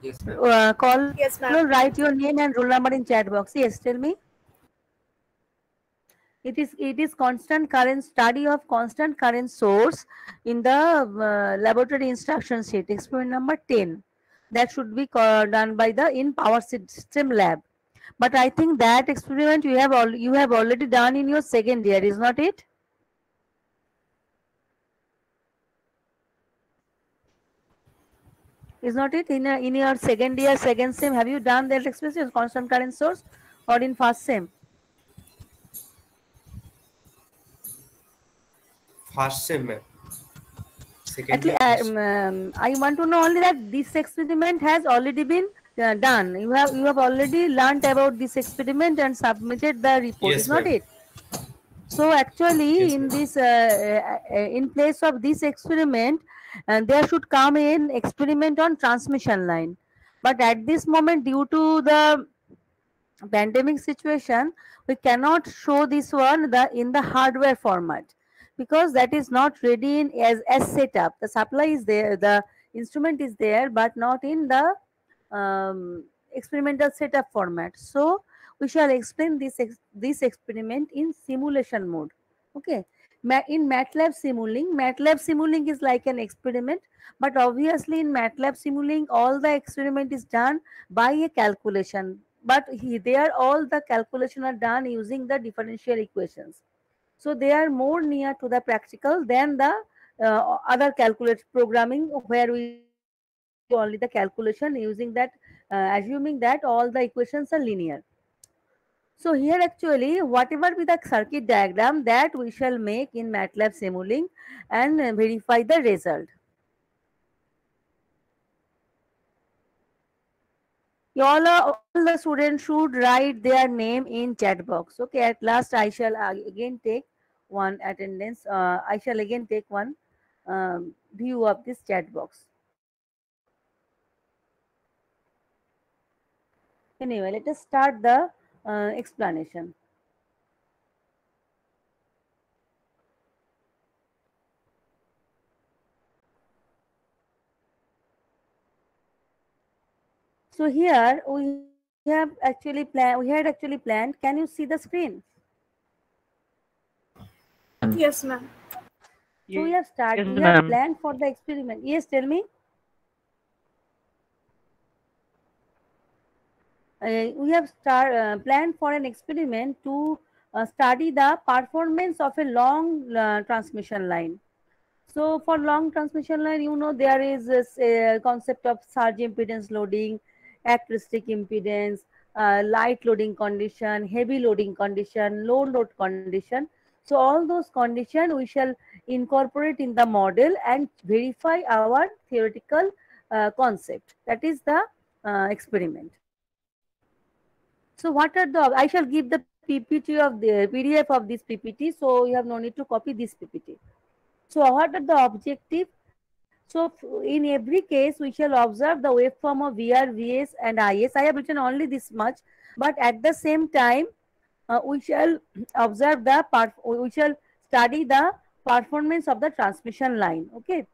Yes, ma'am. Call, Yes, ma'am. write your name and roll number in chat box. Yes, tell me. It is constant current study of constant current source in the laboratory instruction sheet. Experiment number 10. That should be done by the in power system lab. But I think that experiment you have already done in your second year, is not it? Is not it in your second year, second sem? Have you done that experiment constant current source, or in first sem? First sem, ma'am. Second Actually, year, first. I want to know only that this experiment has already been done. You have already learnt about this experiment and submitted the report. Is Yes, not ma'am. it? So actually, Yes, in ma'am. this in place of this experiment, there should come an experiment on transmission line. But at this moment, due to the pandemic situation, we cannot show this one in the hardware format, because that is not ready in as setup. The supply is there, the instrument is there, but not in the experimental setup format. So we shall explain this experiment in simulation mode. Okay. In MATLAB Simulink, MATLAB Simulink is like an experiment, but obviously in MATLAB Simulink, all the experiment is done by a calculation. But there all the calculation are done using the differential equations. So they are more near to the practical than the other calculate programming, where we do only the calculation using that, assuming that all the equations are linear. So here actually whatever be the circuit diagram that we shall make in MATLAB Simulink and verify the result. All the students should write their name in chat box. Okay, at last I shall again take one attendance. I shall again take one view of this chat box. Anyway, let us start the explanation. So here we had actually planned. Can you see the screen? Yes, ma'am. So Yes, we have ma'am. planned for the experiment. Yes, tell me. We have planned for an experiment to study the performance of a long transmission line. So for long transmission line, there is this concept of surge impedance loading, characteristic impedance, light loading condition, heavy loading condition, low load condition. So all those conditions we shall incorporate in the model and verify our theoretical concept. That is the experiment. So what are the, I shall give the PPT of the PDF of this PPT. So you have no need to copy this PPT. So what are the objective? So in every case, we shall observe the waveform of VR, VS and IS. I have written only this much, but at the same time, we shall observe we shall study the performance of the transmission line. Okay.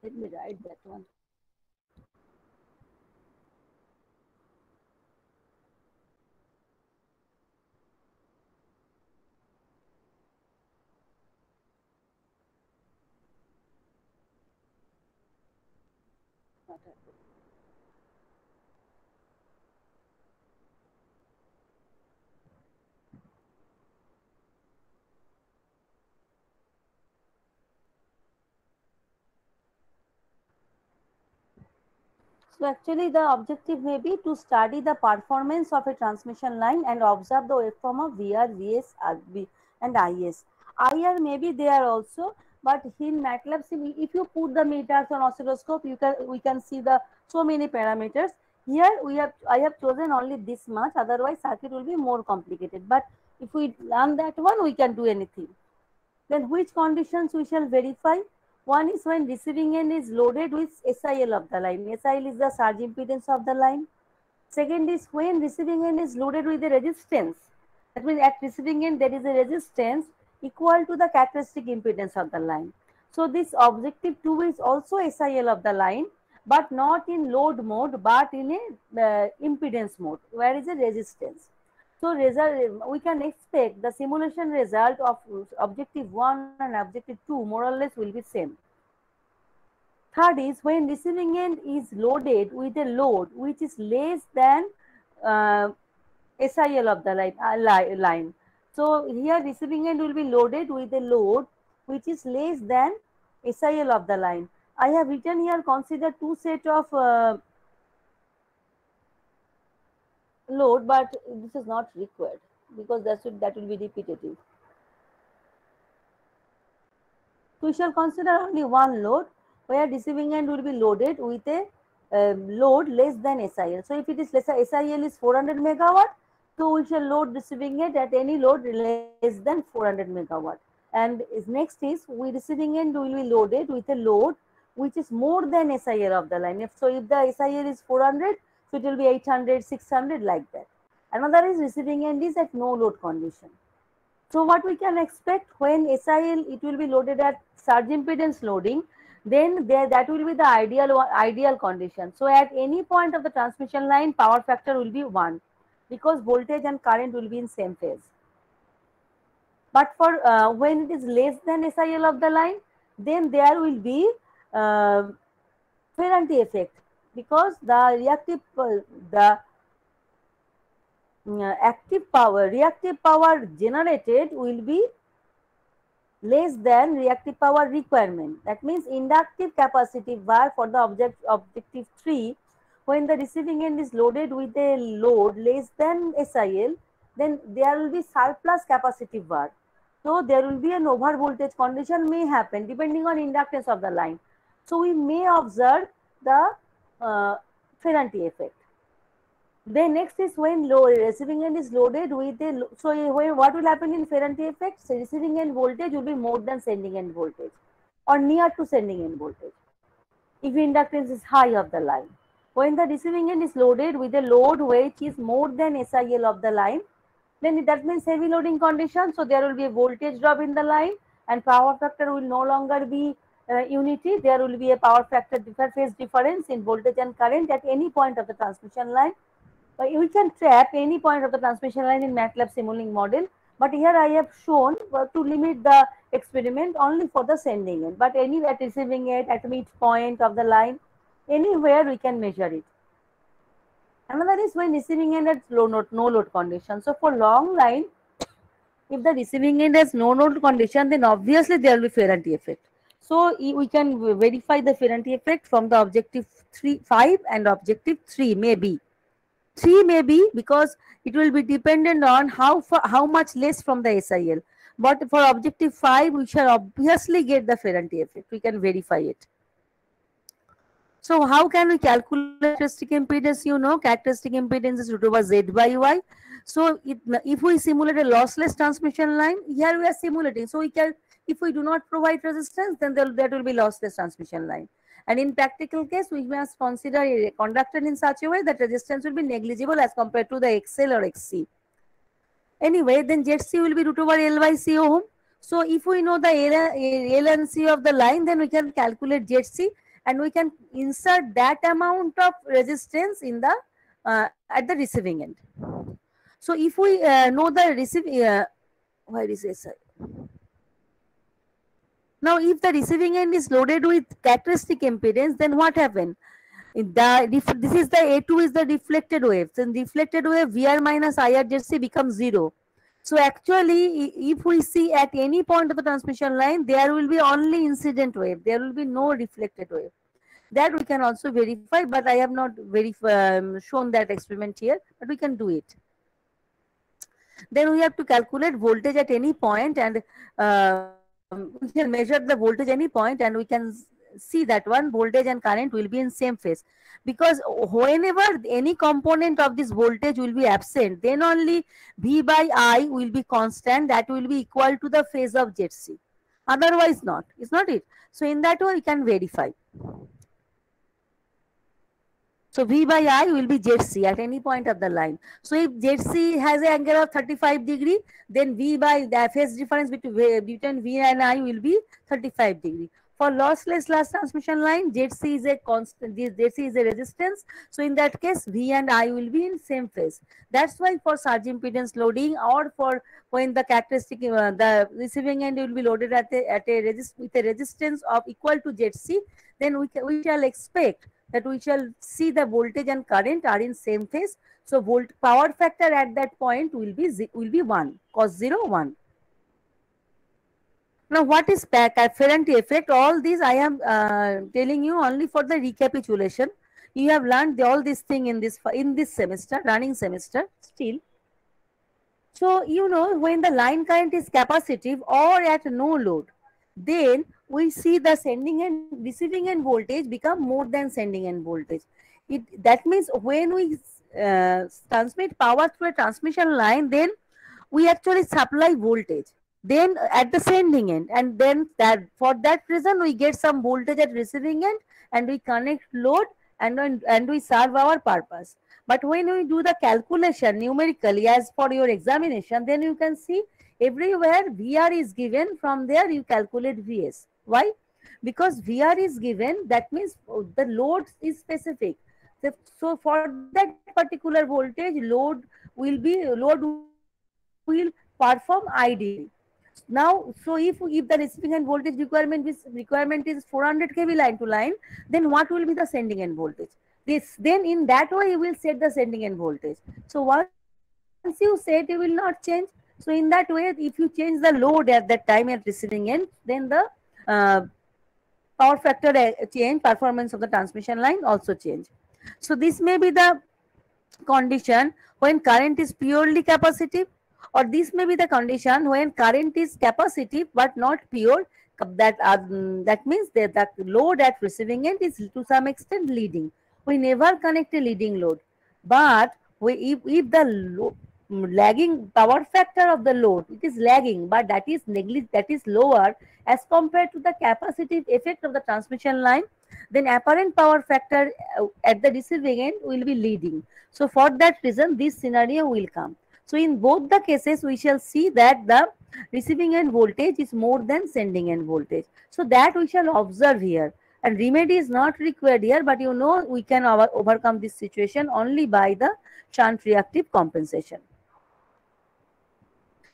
Let me write that one. So actually the objective may be to study the performance of a transmission line and observe the waveform of VR, VS, and IS. IR may be there also, but in MATLAB, if you put the meters on oscilloscope, we can see the so many parameters. Here I have chosen only this much, otherwise circuit will be more complicated. But if we learn that one, we can do anything. Then which conditions we shall verify? One is when receiving end is loaded with SIL of the line. SIL is the surge impedance of the line. Second is when receiving end is loaded with the resistance. That means at receiving end there is a resistance equal to the characteristic impedance of the line. So this objective 2 is also SIL of the line, but not in load mode, but in a impedance mode, where is a resistance. So we can expect the simulation result of objective 1 and objective 2 more or less will be same. Third is when receiving end is loaded with a load which is less than SIL of the line. So here receiving end will be loaded with a load which is less than SIL of the line. I have written here consider two set of load, but this is not required because that will be repetitive. We shall consider only one load where receiving end will be loaded with a load less than SIL. So if it is lesser, SIL is 400 megawatt, so we shall load receiving end at any load less than 400 megawatt. And next is we receiving end will be loaded with a load which is more than SIL of the line. If the SIL is 400, so it will be 800, 600 like that. Another is receiving end is at no load condition. So what we can expect when SIL it will be loaded at surge impedance loading, then that will be the ideal condition. So at any point of the transmission line, power factor will be 1 because voltage and current will be in same phase. But for when it is less than SIL of the line, then there will be Ferranti effect because the reactive power generated will be less than reactive power requirement. That means inductive capacitive var for the objective 3, when the receiving end is loaded with a load less than SIL, then there will be surplus capacitive var. So there will be an over voltage condition may happen depending on inductance of the line. So we may observe the Ferranti effect. Then next is when receiving end is loaded with a, what will happen in Ferranti effect? So receiving end voltage will be more than sending end voltage or near to sending end voltage if inductance is high of the line. When the receiving end is loaded with a load which is more than SIL of the line, then that means heavy loading condition. So there will be a voltage drop in the line and power factor will no longer be unity. There will be a power factor phase difference in voltage and current at any point of the transmission line. But we can trap any point of the transmission line in MATLAB Simulink model. But here I have shown to limit the experiment only for the sending end. But anywhere at receiving end, at midpoint of the line, anywhere we can measure it. Another is when receiving end at no load condition. So for long line, if the receiving end has no load condition, then obviously there will be Ferranti effect. So we can verify the Ferranti effect from the objective 5 and objective 3 maybe. 3 may be because it will be dependent on how much less from the SIL. But for objective 5, we shall obviously get the Ferranti effect. We can verify it. So how can we calculate characteristic impedance? You know, characteristic impedance is root over Z by Y. So if we simulate a lossless transmission line, here we are simulating. So we can, if we do not provide resistance, then that will be lossless transmission line. And in practical case, we must consider a conductor in such a way that resistance will be negligible as compared to the XL or XC. Anyway, then ZC will be root over L by C ohm. So if we know the L and C of the line, then we can calculate ZC and we can insert that amount of resistance in the at the receiving end. So if we know the where is SI? Now, if the receiving end is loaded with characteristic impedance, then what happens? This is the A2 is the deflected wave. Then deflected wave VR minus IR ZC becomes 0. So actually, if we see at any point of the transmission line, there will be only incident wave. There will be no reflected wave. That we can also verify, but I have not shown that experiment here, but we can do it. Then we have to calculate voltage at any point and we can measure the voltage any point and we can see that one voltage and current will be in same phase, because whenever any component of this voltage will be absent, then only V by I will be constant, that will be equal to the phase of ZC, otherwise not, is not it? So in that way we can verify. So V by I will be ZC at any point of the line. So if ZC has an angle of 35 degree, then V by the phase difference between V and I will be 35 degree. For lossless last transmission line, ZC is a constant, this ZC is a resistance. So in that case, V and I will be in same phase. That's why for surge impedance loading, or for when the characteristic, the receiving end will be loaded at a with a resistance of equal to ZC, then we shall expect that we shall see the voltage and current are in same phase. So power factor at that point will be 1, cos 0, 1. Now, what is afferent effect? All these I am telling you only for the recapitulation. You have learned all these thing in this semester, running semester still. So, you know, when the line current is capacitive or at no load, then we see the sending and receiving end voltage become more than sending end voltage. That means when we transmit power through a transmission line, then we actually supply voltage then at the sending end, and then that for that reason we get some voltage at receiving end, and we connect load, and we serve our purpose. But when we do the calculation numerically as for your examination, then you can see everywhere VR is given. From there you calculate VS. Why? Because VR is given, that means the load is specific. So for that particular voltage, load will perform ideally. Now, so if the receiving end voltage requirement is 400 kV line to line, then what will be the sending end voltage? Then in that way you will set the sending end voltage. So once you set, you will not change. So in that way, if you change the load at that time at receiving end, then the power factor change, performance of the transmission line also change. So this may be the condition when current is purely capacitive, or this may be the condition when current is capacitive but not pure. That means that the load at receiving end is to some extent leading. We never connect a leading load, but if the lagging power factor of the load, it is lagging, but that is lower as compared to the capacitive effect of the transmission line, then apparent power factor at the receiving end will be leading. So for that reason, this scenario will come. So in both the cases, we shall see that the receiving end voltage is more than sending end voltage. So that we shall observe here. And remedy is not required here, but you know we can overcome this situation only by the shunt reactive compensation.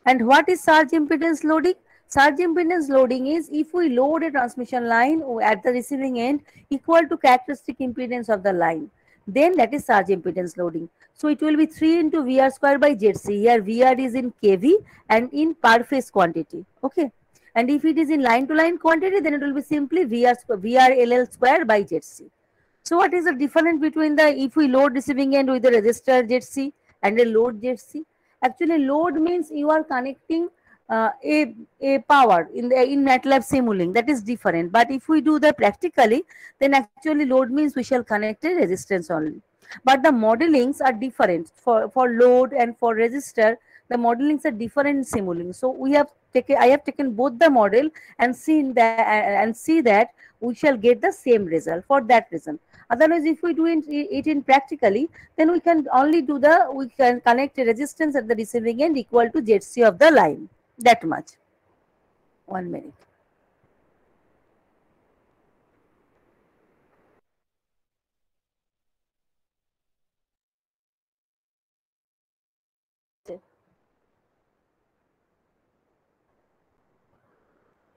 And what is surge impedance loading? Surge impedance loading is if we load a transmission line at the receiving end equal to characteristic impedance of the line, then that is surge impedance loading. So it will be 3 into VR square by ZC. Here VR is in kV and in per phase quantity. Okay. And if it is in line to line quantity, then it will be simply VRLL square by ZC. So what is the difference between the, if we load receiving end with the resistor ZC and a load ZC? Actually, load means you are connecting a power in MATLAB Simulink. That is different. But if we do that practically, then actually load means we shall connect a resistance only. But the modelings are different for load and for resistor. The modelings are different in Simulink. So I have taken both the model and see that we shall get the same result for that reason. Otherwise, if we do it in practically, then we can only we can connect a resistance at the receiving end equal to ZC of the line. That much. 1 minute.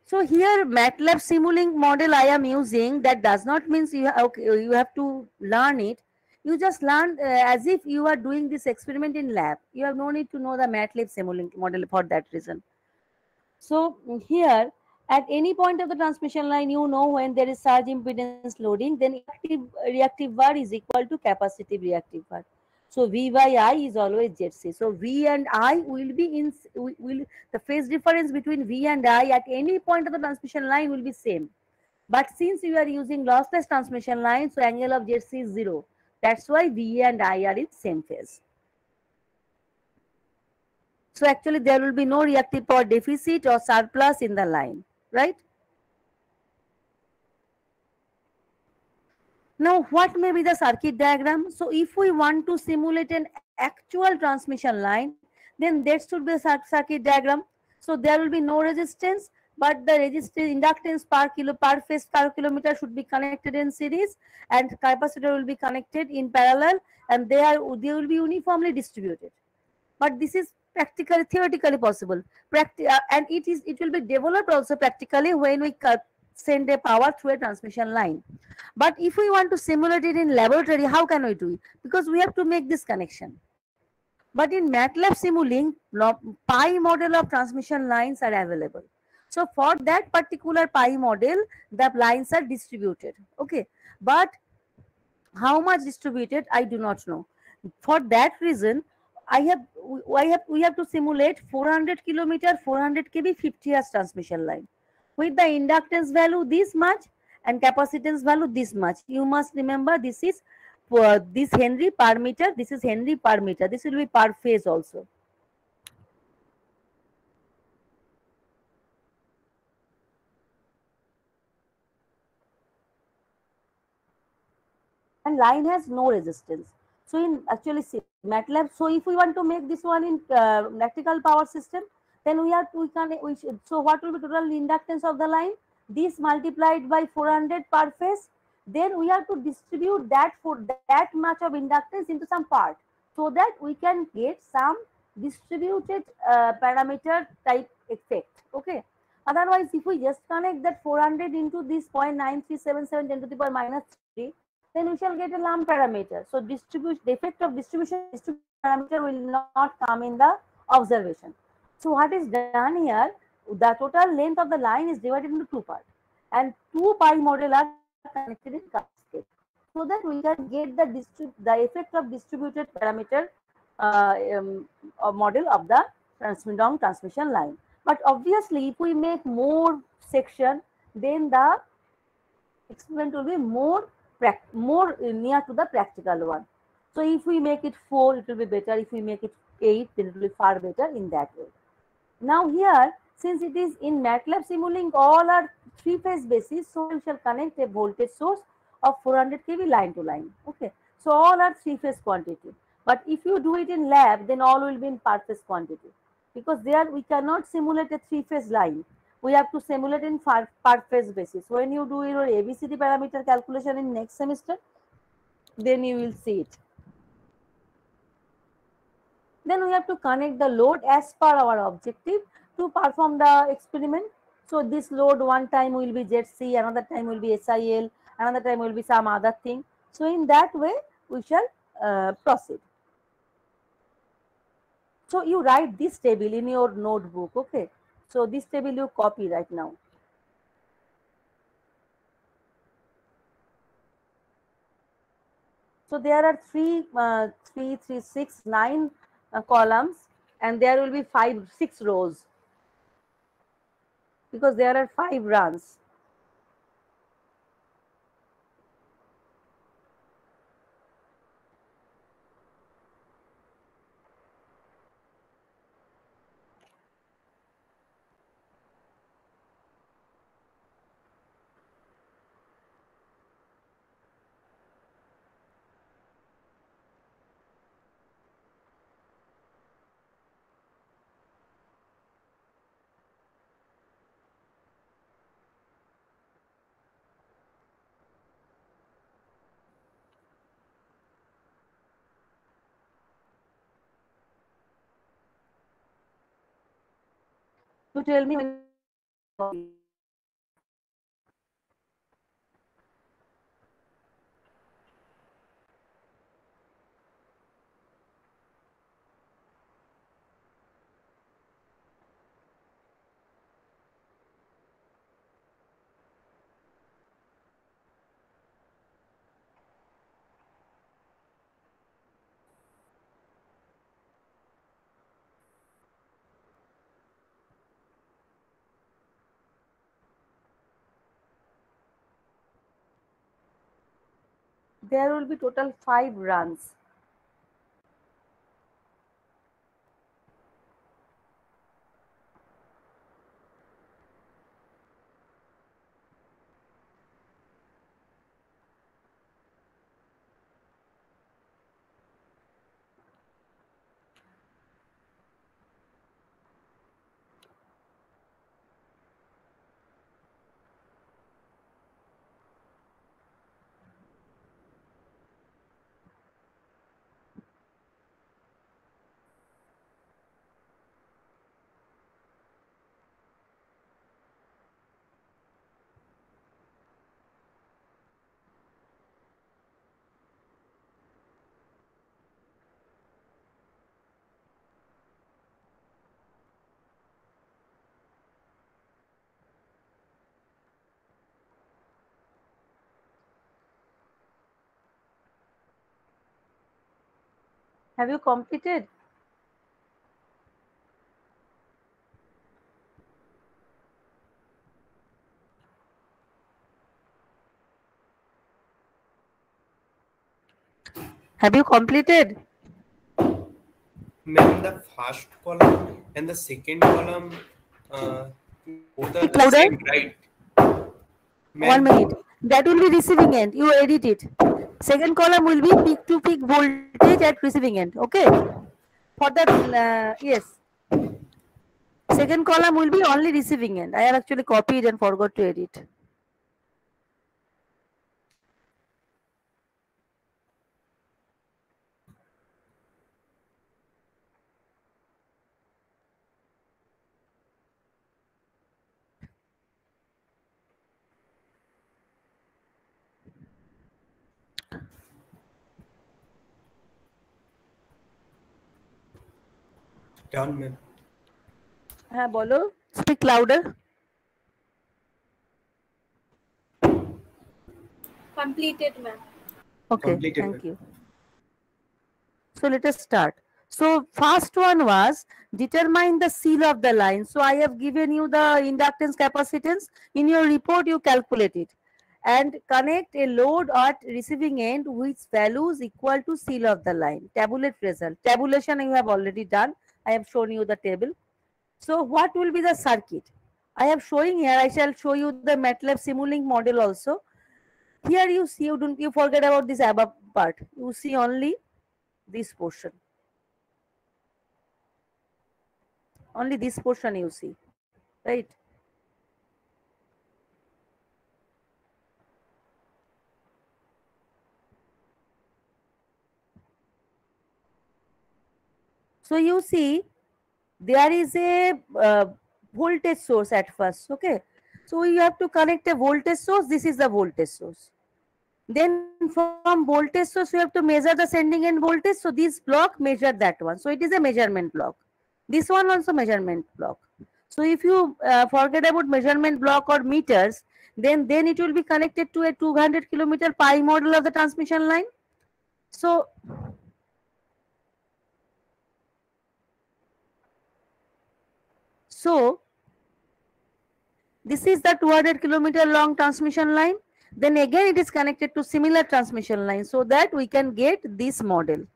So here MATLAB Simulink model I am using, that does not mean you have to learn it. You just learn as if you are doing this experiment in lab. You have no need to know the MATLAB Simulink model for that reason. So here at any point of the transmission line, you know when there is surge impedance loading, then reactive var is equal to capacitive reactive var. So V by I is always ZC. So V and I will be the phase difference between V and I at any point of the transmission line will be same. But since you are using lossless transmission line, so angle of ZC is 0. That's why V and I are in same phase. So actually there will be no reactive power deficit or surplus in the line, right? Now, what may be the circuit diagram? So if we want to simulate an actual transmission line, then that should be a circuit diagram. So there will be no resistance, but the resistance inductance per phase per kilometer should be connected in series, and capacitor will be connected in parallel, and they will be uniformly distributed. But this is practically theoretically possible. And it will be developed also practically when we send a power through a transmission line. But if we want to simulate it in laboratory, how can we do it? Because we have to make this connection. But in MATLAB Simulink, pi model of transmission lines are available. So for that particular pi model, the lines are distributed. Okay, but how much distributed, I do not know. For that reason, we have to simulate 400 kilometer, 400 kV, 50 Hz transmission line with the inductance value this much and capacitance value this much. You must remember this is this Henry per meter. This is Henry per meter. This will be per phase also. And line has no resistance. So in actually MATLAB, so if we want to make this one in electrical power system, then so what will be total inductance of the line? This multiplied by 400 per phase. Then we have to distribute that for that much of inductance into some part, so that we can get some distributed parameter type effect. Okay. Otherwise, if we just connect that 400 into this 0.9377 10 to the power minus 3, then we shall get a lump parameter. So the effect of distribution parameter will not come in the observation. So what is done here? The total length of the line is divided into two parts, and two pi model are connected in cascade, so that we can get the effect of distributed parameter model of the long transmission line. But obviously, if we make more section, then the experiment will be more near to the practical one. So if we make it 4, it will be better. If we make it 8, then it will be far better in that way. Now here, since it is in MATLAB Simulink, all are three-phase basis, so we shall connect a voltage source of 400 kV line to line. Okay, so all are three-phase quantity. But if you do it in lab, then all will be in per-phase quantity, because there we cannot simulate a three-phase line. We have to simulate in per-phase basis. When you do your ABCD parameter calculation in next semester, then you will see it. Then we have to connect the load as per our objective to perform the experiment. So this load one time will be ZC, another time will be SIL, another time will be some other thing. So in that way, we shall proceed. So you write this table in your notebook, okay? So this table you copy right now. So there are 9 columns, and there will be 6 rows, because there are 5 runs. To tell me when there will be total 5 runs. Have you completed? Have you completed? Ma'am, the first column and the second column, both are Speak the louder. same, right? 1 Ma'am, minute. That will be receiving end. You edit it. Second column will be peak to peak voltage at receiving end. Okay. For the yes. Second column will be only receiving end. I have actually copied and forgot to edit. done, ma'am. হ্যাঁ বলো, speak louder. Completed, ma'am. Okay, Completed, thank ma'am. you. So let us start. So first one was determine the seal of the line. So I have given you the inductance capacitance. In your report you calculate it and connect a load at receiving end with values equal to seal of the line. Tabulate result. Tabulation you have already done. I have shown you the table. So what will be the circuit? I have showing here. I shall show you the MATLAB Simulink model also. Here you see, you don't you forget about this above part. You see only this portion. Only this portion you see, right? So you see there is a voltage source at first, okay? So you have to connect a voltage source. This is the voltage source. Then from voltage source you have to measure the sending end voltage. So this block measure that one. So it is a measurement block. This one also measurement block. So if you forget about measurement block or meters, then it will be connected to a 200 kilometer pi model of the transmission line. So this is the 200 kilometer long transmission line. Then again it is connected to similar transmission line so that we can get this model.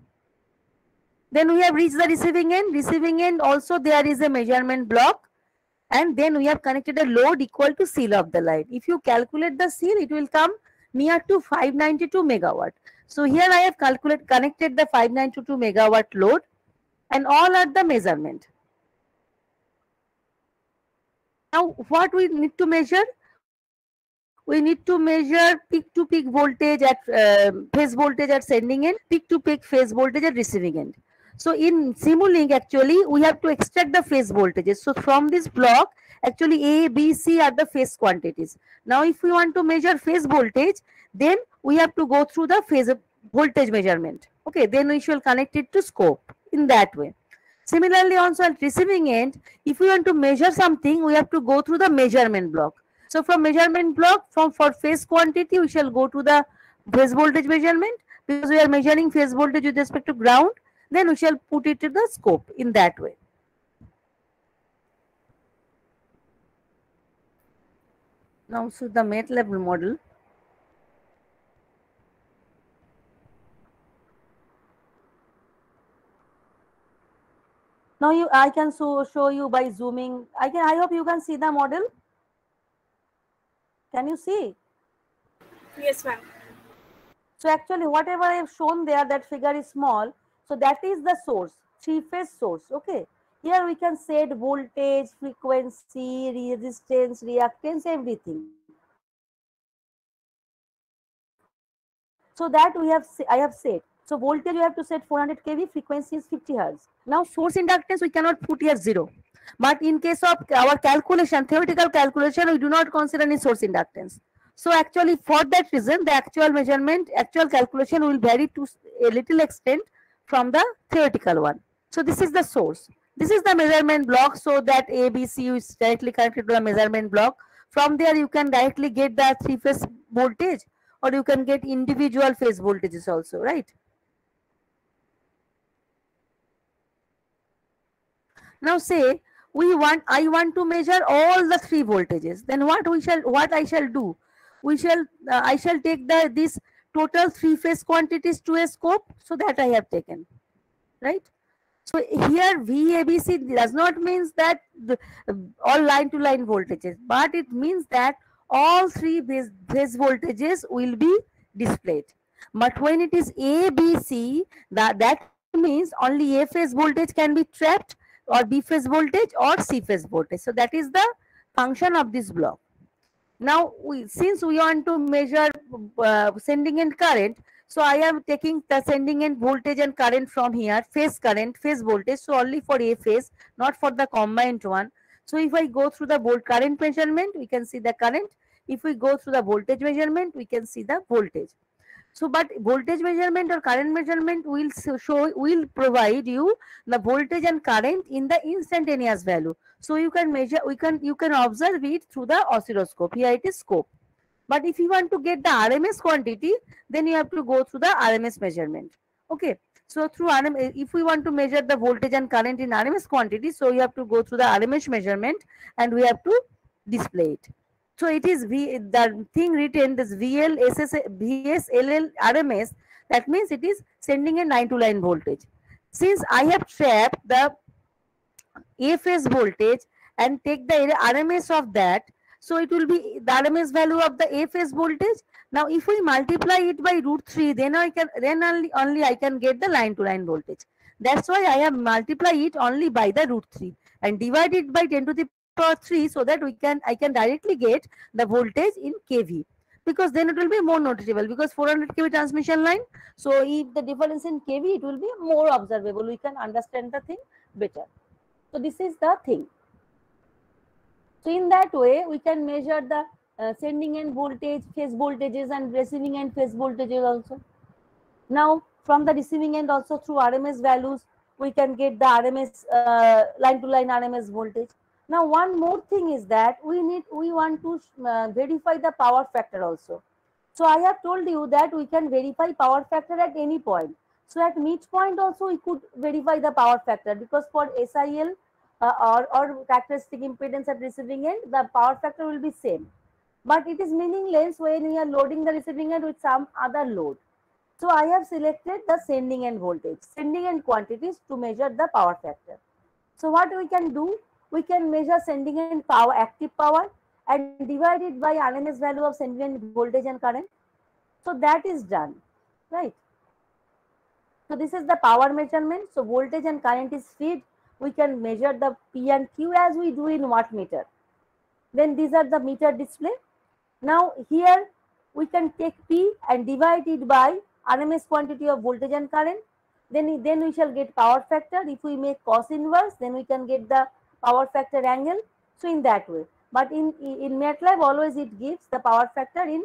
Then we have reached the receiving end. Receiving end also there is a measurement block, and then we have connected a load equal to seal of the line. If you calculate the seal, it will come near to 592 megawatt. So here I have connected the 592 megawatt load and all are the measurement. Now what we need to measure? We need to measure peak to peak voltage at phase voltage at sending end, peak to peak phase voltage at receiving end. So in Simulink actually we have to extract the phase voltages. So from this block actually A, B, C are the phase quantities. Now if we want to measure phase voltage, then we have to go through the phase voltage measurement. Okay, then we shall connect it to scope in that way. Similarly also at receiving end, if we want to measure something, we have to go through the measurement block. So from measurement block, for phase quantity, we shall go to the phase voltage measurement because we are measuring phase voltage with respect to ground. Then we shall put it to the scope in that way. Now, so the MATLAB model. Now I can show you by zooming. I hope you can see the model. Can you see? Yes, ma'am. So actually whatever I have shown there, that figure is small. So that is the source, three-phase source. Okay. Here we can set voltage, frequency, resistance, reactance, everything. So that I have set. So voltage you have to set 400 kV, frequency is 50 hertz. Now source inductance we cannot put here 0. But in case of our calculation, theoretical calculation, we do not consider any source inductance. So actually for that reason, the actual measurement, actual calculation will vary to a little extent from the theoretical one. So this is the source. This is the measurement block, so that A, B, C is directly connected to the measurement block. From there you can directly get the three-phase voltage, or you can get individual phase voltages also, right? Now say I want to measure all the three voltages. Then what I shall do? I shall take this total three phase quantities to a scope. So that I have taken, right? So here VABC does not means that all line to line voltages, but it means that all three phase voltages will be displayed. But when it is ABC, that means only A phase voltage can be trapped, or B phase voltage or C phase voltage. So that is the function of this block. Now, since we want to measure sending end current, so I am taking the sending end voltage and current from here, phase current, phase voltage, so only for A phase, not for the combined one. So if I go through the current measurement, we can see the current. If we go through the voltage measurement, we can see the voltage. So, but voltage measurement or current measurement will provide you the voltage and current in the instantaneous value. So you can measure, you can observe it through the oscilloscope. Here it is scope. But if you want to get the RMS quantity, then you have to go through the RMS measurement. Okay. So through RMS, if we want to measure the voltage and current in RMS quantity, so you have to go through the RMS measurement and we have to display it. So it is the thing written this VL, SS, VS, LL, RMS. That means it is sending a line to line voltage. Since I have trapped the A phase voltage and take the RMS of that, so it will be the RMS value of the A phase voltage. Now, if we multiply it by √3, then only I can get the line to line voltage. That's why I have multiplied it only by the √3 and divide it by 10 to the power 3, so that I can directly get the voltage in kV, because then it will be more noticeable, because 400 kV transmission line. So if the difference in kV, it will be more observable. We can understand the thing better. So this is the thing. So in that way, we can measure the sending end voltage, phase voltages, and receiving end phase voltages also. Now, from the receiving end also through RMS values, we can get the RMS line to line RMS voltage. Now, one more thing is that we want to verify the power factor also. So I have told you that we can verify power factor at any point. So at midpoint also we could verify the power factor, because for SIL or characteristic impedance at receiving end, the power factor will be same. But it is meaningless when we are loading the receiving end with some other load. So I have selected the sending end voltage, sending end quantities to measure the power factor. So what we can do, we can measure sending end power, active power, and divide it by RMS value of sending end voltage and current. So that is done, right? So this is the power measurement. So voltage and current is feed. We can measure the P and Q as we do in wattmeter. Then these are the meter display. Now here we can take P and divide it by RMS quantity of voltage and current. Then we shall get power factor. If we make cos inverse, then we can get the power factor angle. So in that way. But in MATLAB, always it gives the power factor in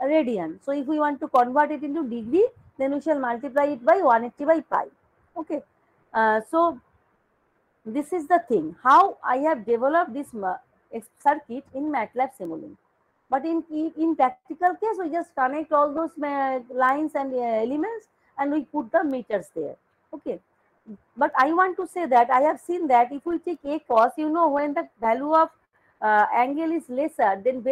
radian. So if we want to convert it into degree, then we shall multiply it by 180 by pi. Okay. So this is the thing, how I have developed this circuit in MATLAB Simulink. But in practical case, we just connect all those lines and elements and we put the meters there. Okay. But I want to say that I have seen that if we take A cos, you know, when the value of angle is lesser, then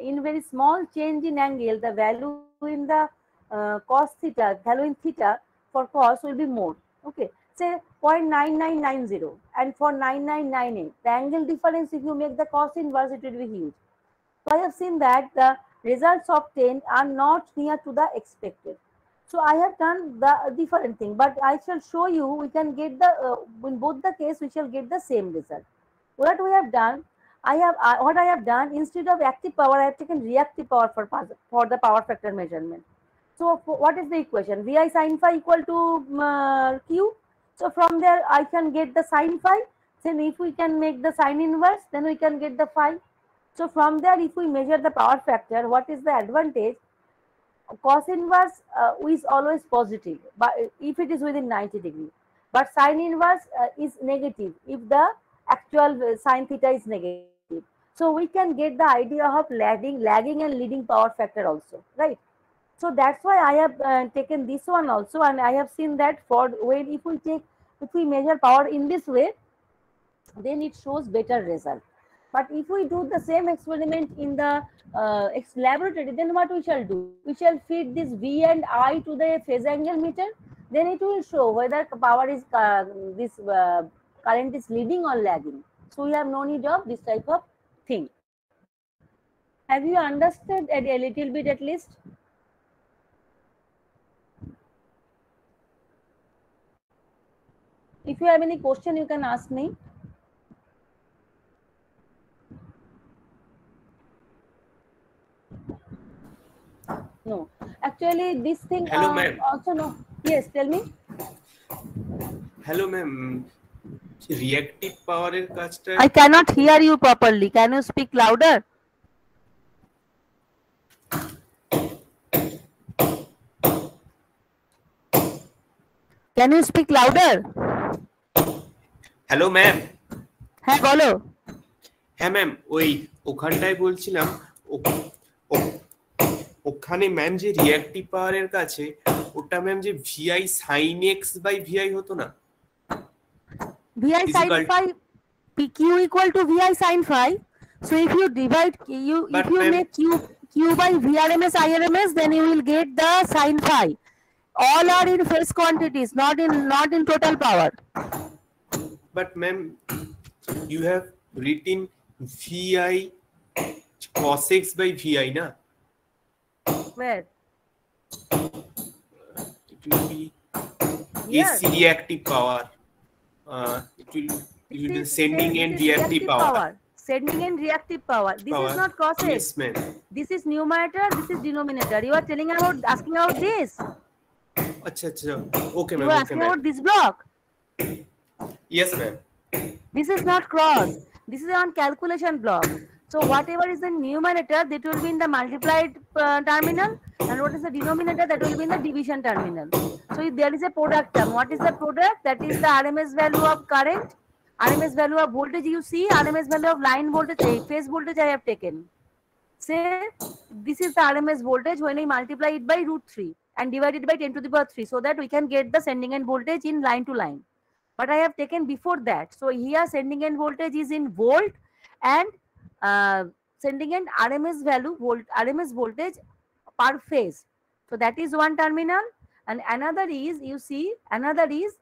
in very small change in angle, the value in the cos theta, value in theta for cos will be more. Okay. Say 0.9990 and for 9998, the angle difference, if you make the cos inverse, it will be huge. So I have seen that the results obtained are not near to the expected. So I have done the different thing, but I shall show you, we can get the, in both the case, we shall get the same result. What we have done, what I have done, instead of active power, I have taken reactive power for the power factor measurement. So what is the equation? Vi sin phi equal to Q. So from there, I can get the sin phi. Then if we can make the sin inverse, then we can get the phi. So from there, if we measure the power factor, what is the advantage? Cos inverse is always positive, but if it is within 90 degrees. But sin inverse is negative if the actual sin theta is negative. So we can get the idea of lagging and leading power factor also, right? So that's why I have taken this one also, and I have seen that for when if we measure power in this way, then it shows better result. But if we do the same experiment in the laboratory, then what we shall do? We shall feed this V and I to the phase angle meter. Then it will show whether power is this current is leading or lagging. So we have no need of this type of thing. Have you understood a little bit at least? If you have any question, you can ask me. No, actually, this thing Hello, ma'am. also no. Yes, tell me. Hello ma'am, reactive পাওয়ারের কাজটা I cannot hear you properly. Can you speak louder? Can you speak louder? Hello ma'am. হ্যাঁ বলো। হ্যাঁ ma'am, ওখানটায় বলছিলাম ওখানে ma'am যে reactive পাওয়ারের কাছে ওটা ম্যাম যে VI sine x by VI হতো না? VI sin phi, PQ equal to VI sin phi. So if you divide if you make Q by VRMS IRMS, then you will get the sin phi. All are in phase quantities, not in total power. But ma'am, you have written VI cos x by VI, na? Where? It will be Yes. AC reactive power. It will be sending and reactive power. Sending and reactive power. This is not cos x. Yes, ma'am. This is numerator. This is denominator. You are asking about this. Acha. Okay, ma'am. You are asking about this block. Yes, ma'am. This is not cross. This is on calculation block. So whatever is the numerator, that will be in the multiplied terminal, and what is the denominator, that will be in the division terminal. So if there is a product term, what is the product? That is the RMS value of current, RMS value of voltage. You see, RMS value of line voltage, phase voltage I have taken. Say this is the RMS voltage when I multiply it by √3 and divide it by 10 to the power 3, so that we can get the sending end voltage in line to line. But I have taken before that. So here sending end voltage is in volt, and sending end RMS value RMS voltage per phase. So that is one terminal, and another is, you see, another is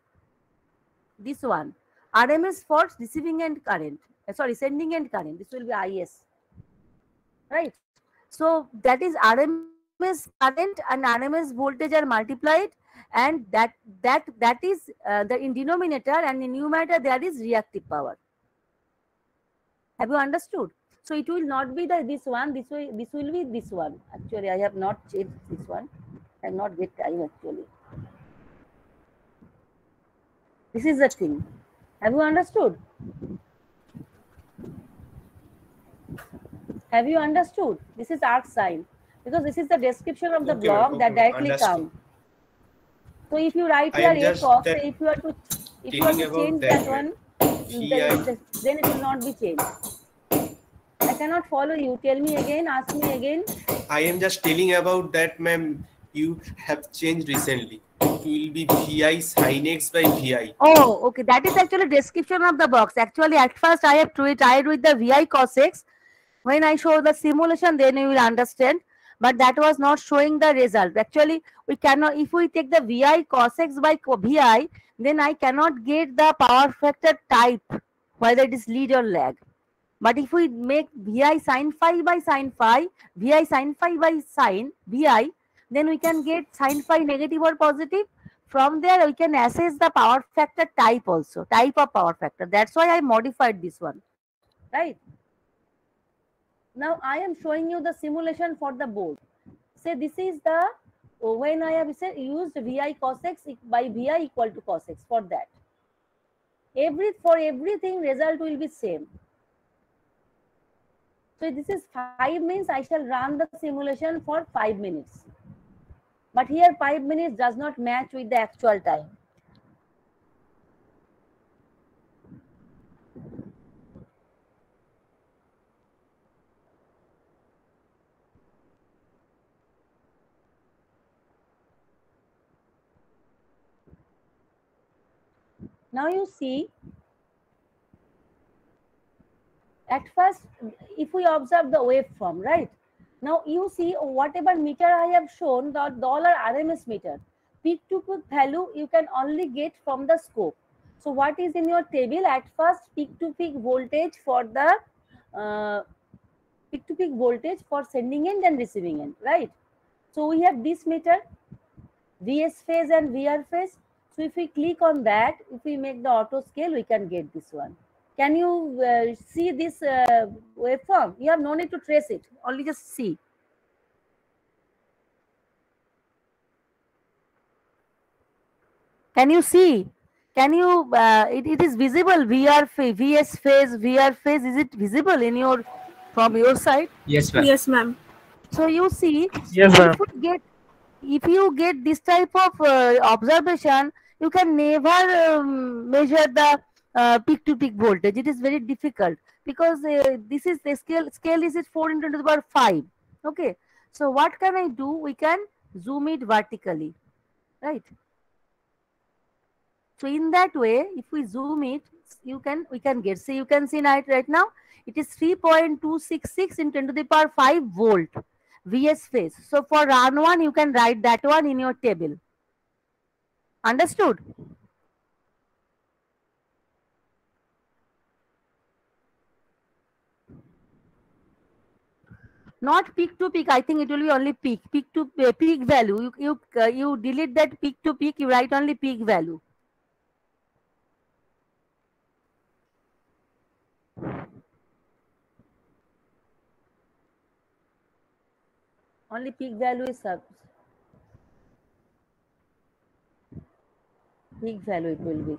this one, RMS for receiving end current. Sorry, sending end current. This will be IS, right? So that is RMS current and RMS voltage are multiplied, and that is the in denominator, and in numerator there is reactive power. Have you understood? So it will not be this one. This will be this one. Actually, I have not changed this one. I have not get time actually. This is the thing. Have you understood? Have you understood? This is arc sign, because this is the description of the block that directly comes. So if you write here A cos, if you are to change that one, then it will not be changed. I cannot follow you. Tell me again. Ask me again. I am just telling about that, ma'am. You have changed recently. It will be VI sin x by VI. Oh, okay. That is actually description of the box. Actually, at first I have tried with the VI cos x. When I show the simulation, then you will understand. But that was not showing the result. Actually, we cannot. If we take the VI cos x by VI, then I cannot get the power factor type, whether it is lead or lag. But if we make VI sin phi by sin phi, VI sin phi by sin VI, then we can get sin phi negative or positive. From there, we can assess the power factor type also, type of power factor. That's why I modified this one, right? Now I am showing you the simulation for the board. Say this is the, when I have used VI cos x by VI equal to cos x, for that. For everything, result will be same. So this is 5 minutes. I shall run the simulation for 5 minutes. But here 5 minutes does not match with the actual time. Now you see, At first, if we observe the waveform, right? Now you see whatever meter I have shown, the all are RMS meter. Peak to peak value you can only get from the scope. So what is in your table? At first, peak to peak voltage for the uh, peak to peak voltage for sending end and receiving end, right? So we have this meter, VS phase and VR phase. So if we click on that, if we make the auto scale, we can get this one. Can you see this waveform? You have no need to trace it, only just see. Can you see? Can you, it is visible, VS phase, VR phase, is it visible in your, from your side? Yes, ma'am. Yes, ma'am. So you see, Yes, ma'am. if you get this type of observation, you can never measure the peak to peak voltage. It is very difficult because this is the scale is 4 into the power 5. Okay, so what can I do? We can zoom it vertically, right? So in that way, if we zoom it, we can get, see, you can see right now, it is 3.266 in 10 to the power 5 volt VS phase. So for run one, you can write that one in your table. Understood? Not peak to peak. I think it will be only peak. Peak to peak value. You delete that peak to peak. You write only peak value. Only peak value is peak value. It will be.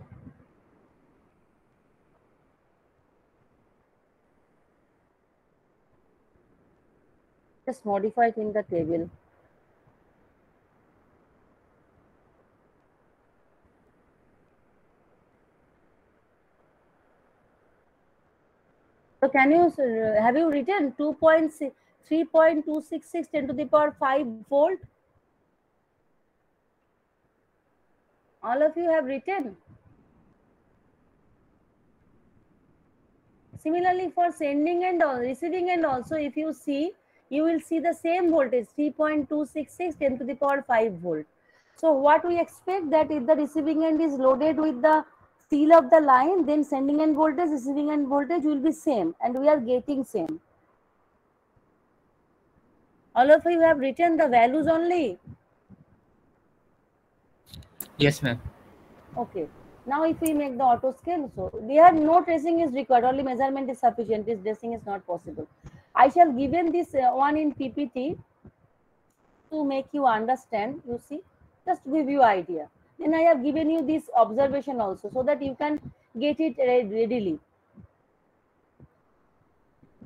Just modify it in the table. So can you, have you written 3.266 10 to the power 5 volt? All of you have written. Similarly for sending and receiving end also, if you see, you will see the same voltage 3.266 10 to the power 5 volt. So what we expect, that if the receiving end is loaded with the steel of the line, then sending end voltage, receiving end voltage will be same, and we are getting same. All of you have written the values only. Yes, ma'am. Okay. Now if we make the auto scale, so there no tracing is required, only measurement is sufficient. This tracing is not possible. I shall given this one in PPT to make you understand. You see, just to give you idea. Then I have given you this observation also, so that you can get it readily.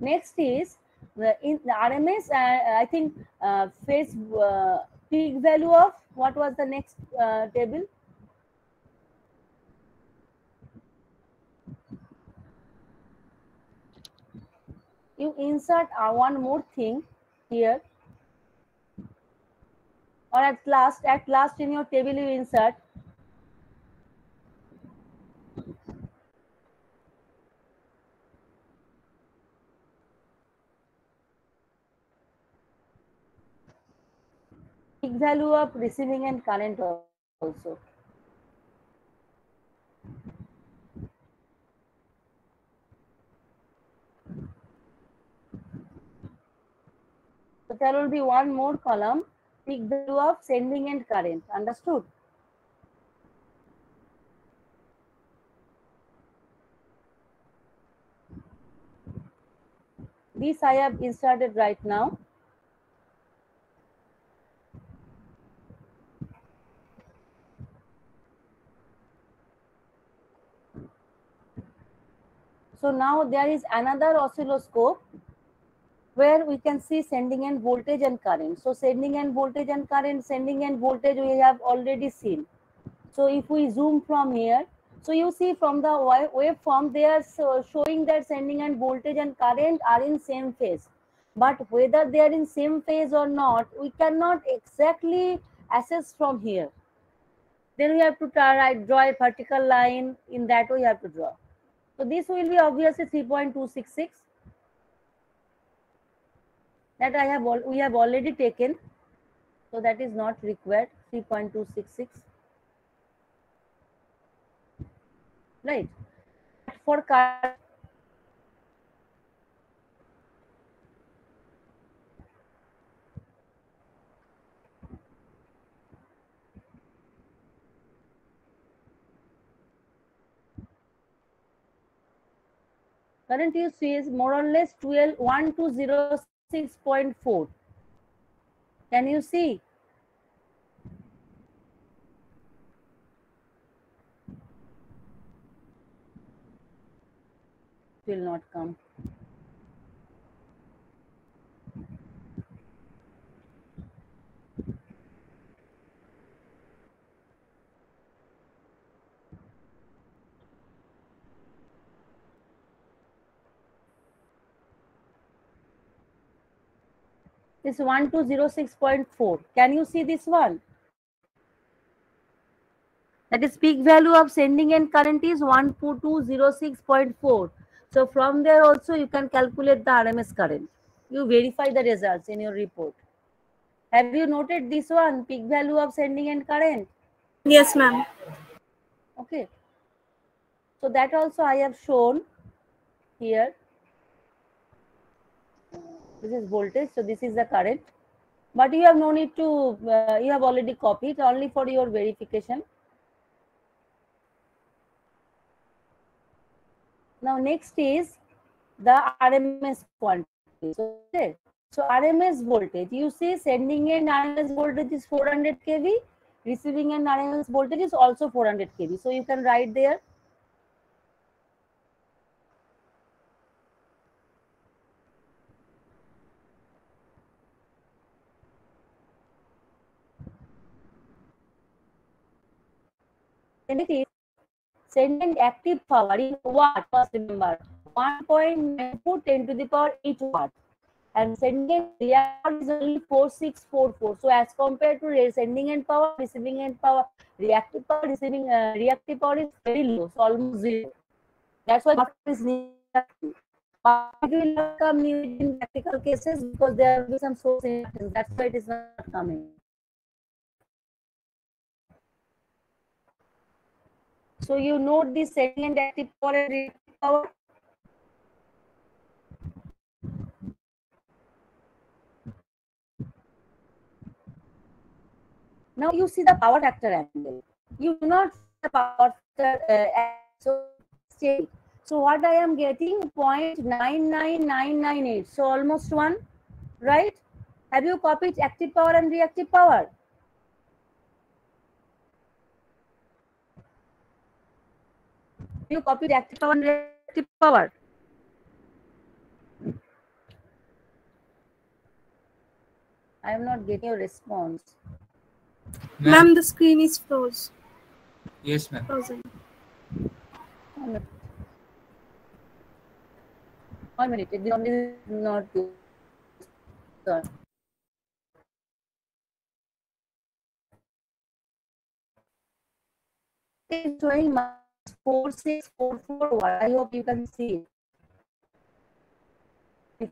Next is in the RMS. I think phase peak value of, what was the next table? You insert one more thing here, or at last in your table you insert peak value of receiving and current also. So there will be one more column, peak value of sending and current. Understood? This I have inserted right now. So now there is another oscilloscope where we can see sending end voltage and current. So sending end voltage and current, sending end voltage we have already seen. So if we zoom from here, so you see from the waveform, they are showing that sending end voltage and current are in same phase. But whether they are in same phase or not, we cannot exactly assess from here. Then we have to draw a vertical line. In that way, you have to draw. So this will be obviously 3.266. that we have already taken, so that is not required. 3.266, right? For current, current you see is more or less 1206.4. Can you see? Will not come. It's 1206.4. Can you see this one? That is peak value of sending end current is 1206.4. So from there also you can calculate the RMS current. You verify the results in your report. Have you noted this one, peak value of sending end current? Yes, ma'am. Okay. So that also I have shown here. This is voltage, so this is the current. But you have no need to, you have already copied, only for your verification. Now next is the RMS quantity. So RMS voltage, you see sending end RMS voltage is 400 kV, receiving end RMS voltage is also 400 kV. So you can write there. And it is sending active power in watt, must remember, 1.94 10 to the power 8 watt. And sending end reactor is only 4644. So as compared to sending end power, receiving end power, reactive power, reactive power is very low, so almost zero. That's why buffer is needed. But it will not come needed in practical cases because there will be some source inductance. That's why it is not coming. So you note the sending end active power and reactive power. Now you see the power factor angle. You do not see the power factor so what I am getting 0.99998. So almost 1, right? Have you copied active power and reactive power? You copied active power and reactive power. I am not getting a response. Ma'am, the screen is froze. Yes, ma'am. Frozen. 1 minute. It is not good. Sorry. It is showing 4644. I hope you can see it.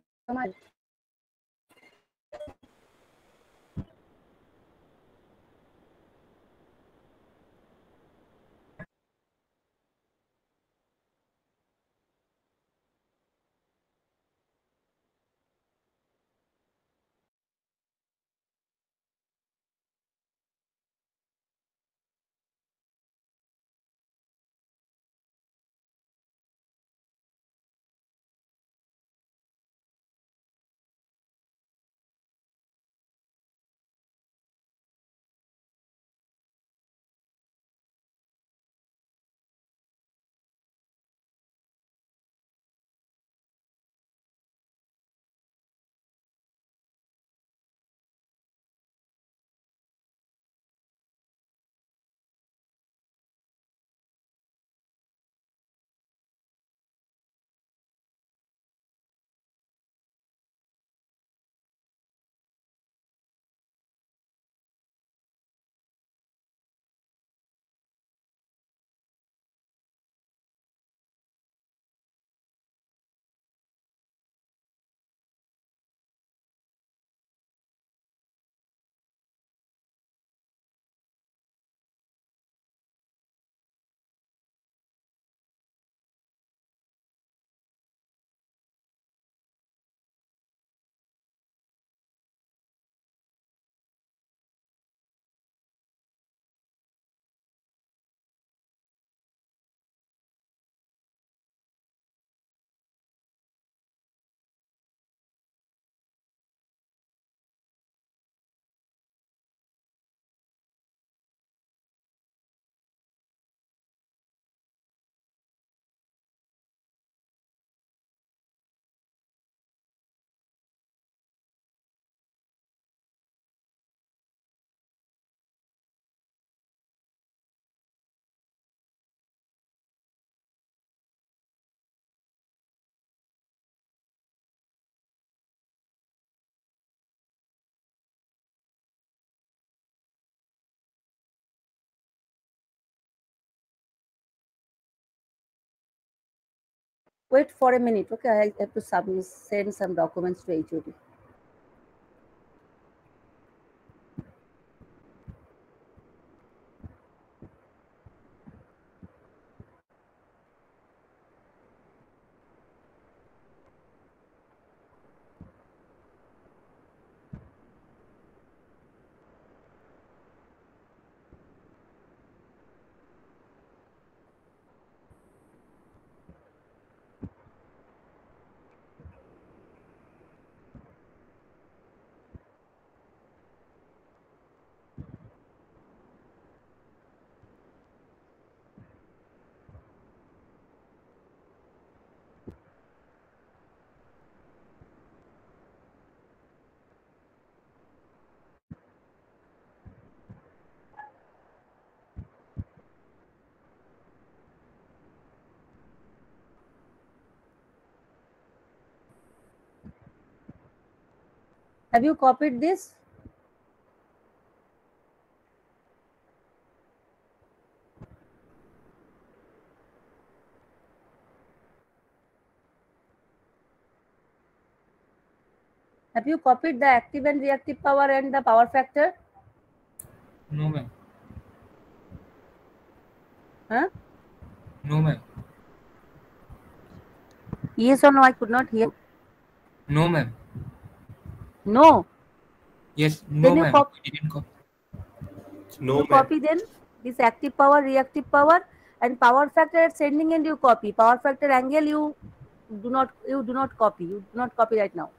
Wait for a minute. Okay, I have to send some documents to HOD. Have you copied this? Have you copied the active and reactive power and the power factor? No, ma'am. Huh? No, ma'am. Yes or no? I could not hear. No, ma'am. No. Yes, Then no, you ma'am. copy. We didn't copy. No, You ma'am. copy then this active power, reactive power, and power factor at sending end you copy. Power factor angle you do not copy. You do not copy right now.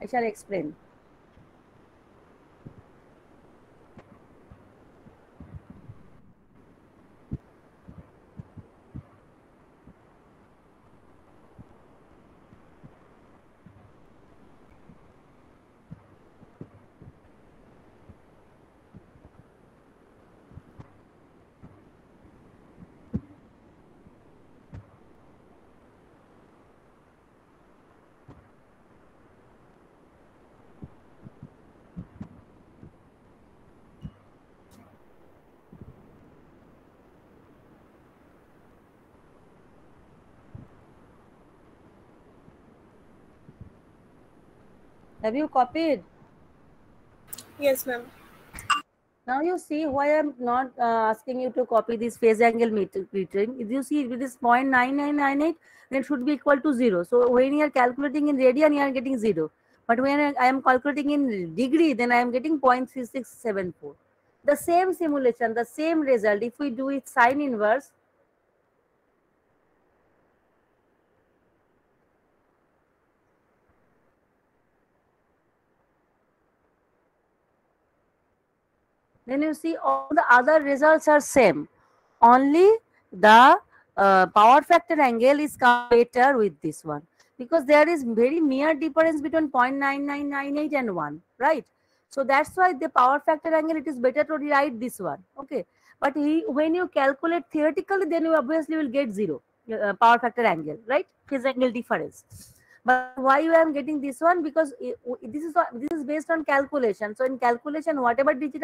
I shall explain. Have you copied? Yes, ma'am. Now you see why I'm not asking you to copy this phase angle metering. If you see with this 0.9998, then it should be equal to 0. So when you are calculating in radian, you are getting 0. But when I am calculating in degree, then I am getting 0.3674. The same simulation, the same result, if we do it sine inverse, then you see all the other results are same. Only the power factor angle is better with this one, because there is very mere difference between 0.9998 and 1, right? So that's why the power factor angle, it is better to rewrite this one. Okay, but when you calculate theoretically, then you obviously will get 0 power factor angle, right? Phase angle difference. But why I am getting this one? Because this is based on calculation. So in calculation, whatever digit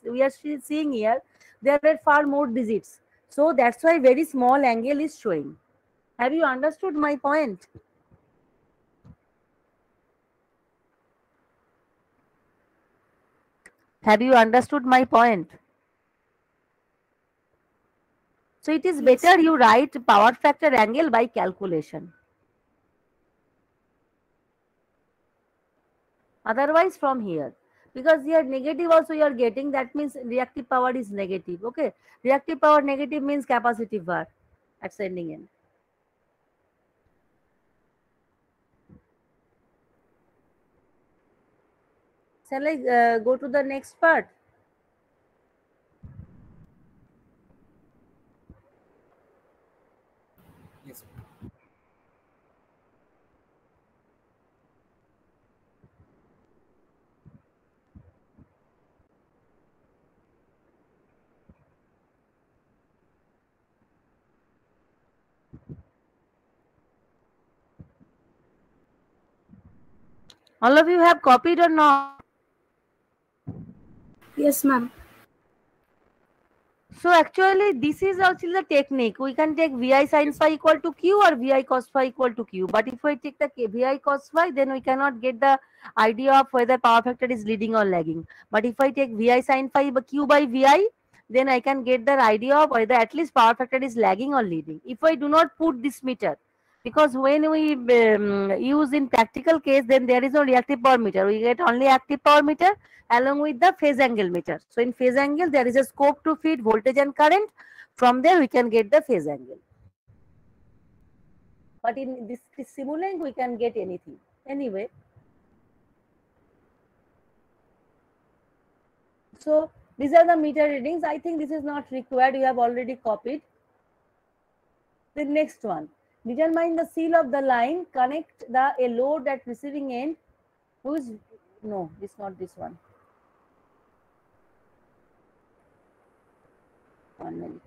we are seeing here, there are far more digits. So that's why very small angle is showing. Have you understood my point? Have you understood my point? So it is Yes. better you write power factor angle by calculation. Otherwise from here, because here negative also you are getting, that means reactive power is negative. Okay, reactive power negative means capacitive power at sending end. Shall I go to the next part? Yes. All of you have copied or not? Yes, ma'am. So actually, this is actually the technique. We can take Vi sin phi equal to Q or Vi cos phi equal to Q. But if we take the Vi cos phi, then we cannot get the idea of whether power factor is leading or lagging. But if I take Vi sin phi Q by Vi, then I can get the idea of whether at least power factor is lagging or leading. If I do not put this meter, because when we use in practical case, then there is no reactive power meter. We get only active power meter along with the phase angle meter. So in phase angle, there is a scope to feed voltage and current. From there, we can get the phase angle. But in this Simulink, we can get anything. Anyway, so these are the meter readings. I think this is not required. You have already copied. The next one, determine the seal of the line. Connect a load at receiving end. Who's no? This not this one. 1 minute.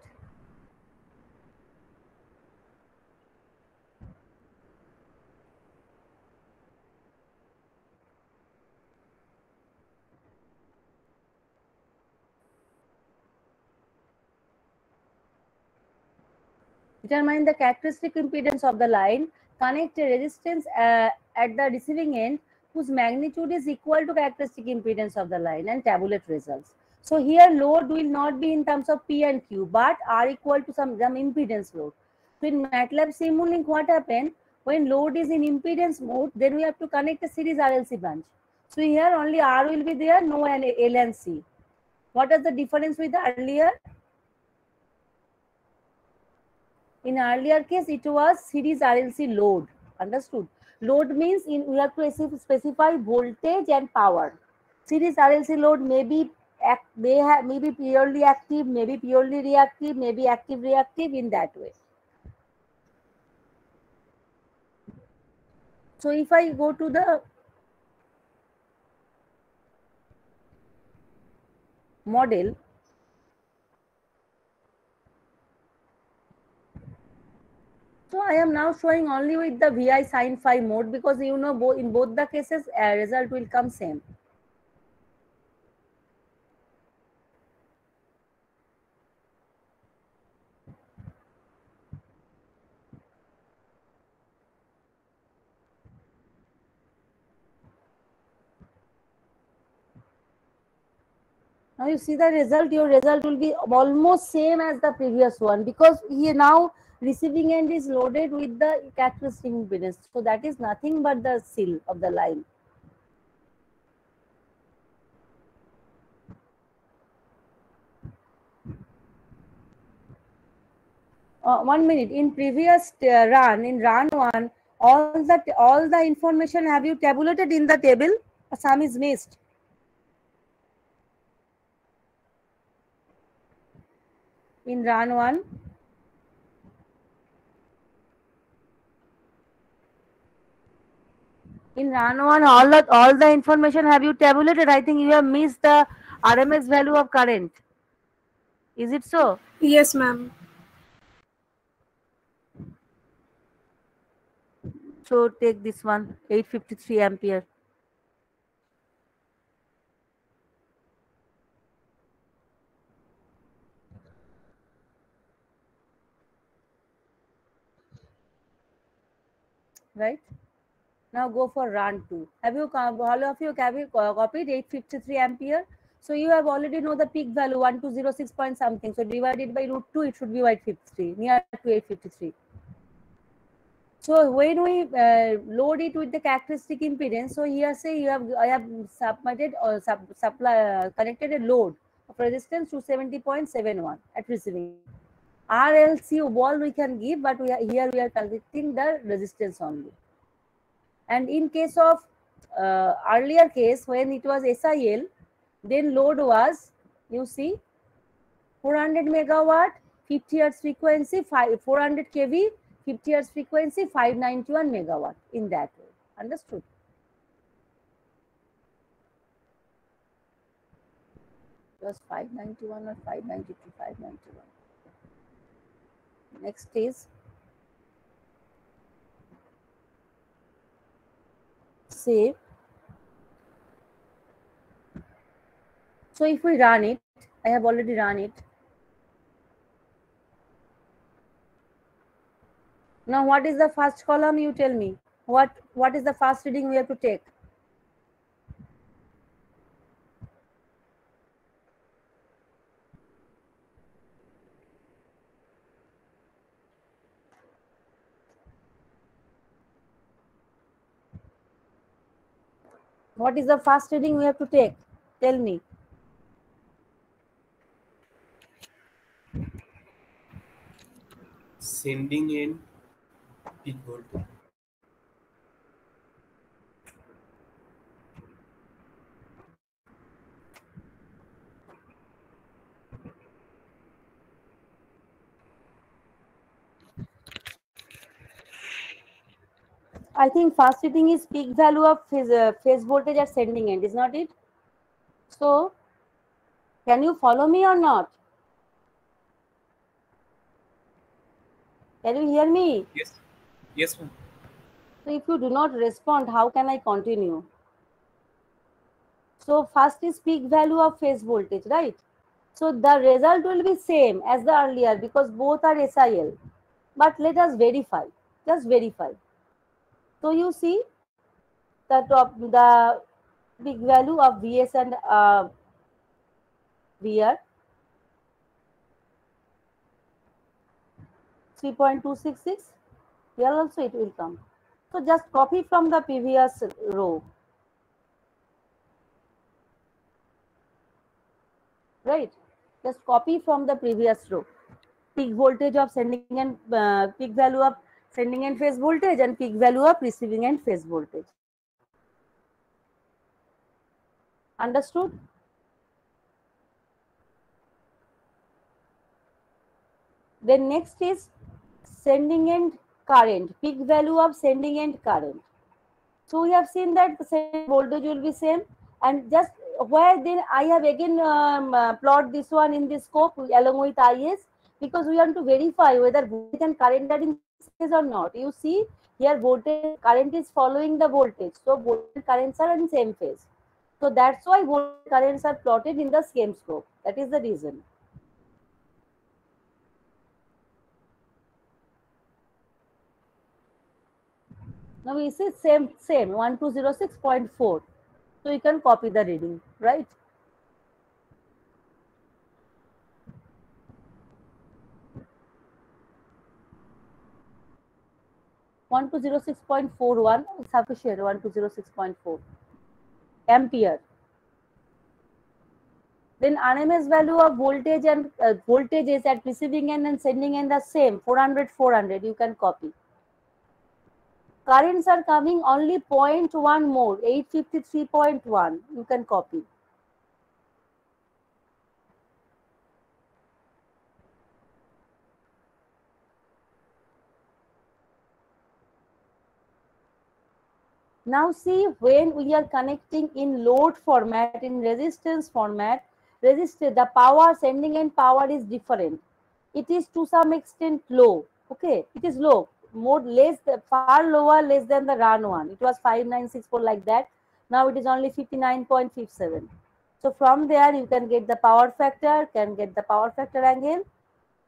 Determine the characteristic impedance of the line. Connect a resistance at the receiving end whose magnitude is equal to characteristic impedance of the line and tabulate results. So here load will not be in terms of P and Q, but are equal to some impedance load. So in MATLAB Simulink, what happened? When load is in impedance mode, then we have to connect a series RLC branch. So here only R will be there, no L and C. What is the difference with the earlier? In earlier case, it was series RLC load. Understood? Load means we have to specify voltage and power. Series RLC load may be purely active, maybe purely reactive, maybe active reactive in that way. So if I go to the model, so I am now showing only with the Vi sin phi mode, because you know in both the cases result will come same. Now you see the result, your result will be almost same as the previous one, because here now receiving end is loaded with the characteristic impedance. So that is nothing but the seal of the line. One minute. In previous run, in run one, all the information have you tabulated in the table? Some is missed. In run one. In run one, all the information have you tabulated? I think you have missed the RMS value of current. Is it so? Yes, ma'am. So take this one, 853 ampere. Right? Now go for run 2. Have you all of you have you copied 853 ampere? So you have already know the peak value 1206 point something. So divided by root 2, it should be 853, near to 853. So when we load it with the characteristic impedance, so here say I have submitted or connected a load of resistance to 70.71 at receiving. RLC wall we can give, but here we are calculating the resistance only. And in case of earlier case, when it was SIL, then load was, you see, 400 megawatt, 50 hertz frequency, 400 kV, 50 hertz frequency, 591 megawatt, in that way. Understood? It was 591 or 592, 591. Next is save. So if we run it, I have already run it. Now, what is the first column? You tell me. What is the first reading we have to take? What is the first reading we have to take? Tell me. Sending end peak voltage. I think first reading is peak value of phase voltage at sending end, is not it? So, can you follow me or not? Can you hear me? Yes. Yes, ma'am. So, if you do not respond, how can I continue? So, first is peak value of phase voltage, right? So, the result will be same as the earlier because both are SIL. But let us verify. Just verify. So, you see the peak value of VS and VR 3.266. Here also it will come. So just copy from the previous row, right? Just copy from the previous row. Peak voltage of sending end, peak value of sending end phase voltage and peak value of receiving end phase voltage. Understood? Then next is sending end current, peak value of sending end current. So we have seen that the same voltage will be same, and just where then I have again plot this one in this scope along with IS because we want to verify whether voltage and current are in phase or not. You see here voltage current is following the voltage, so voltage and currents are in same phase. So that's why voltage currents are plotted in the same scope. That is the reason. Now we see same 1206.4. So you can copy the reading, right? One two zero 6.41 is sufficient. 1206.4 ampere. Then RMS value of voltage and voltages at receiving end and sending end are same 400. You can copy. Currents are coming only 0.1 more 853.1. You can copy. Now see when we are connecting in load format, in resistance format, resistor, the power sending end power is different. It is to some extent low. Okay, it is low, more less, far lower, less than the run one. It was 5964 like that. Now it is only 59.57. So from there you can get the power factor, can get the power factor angle.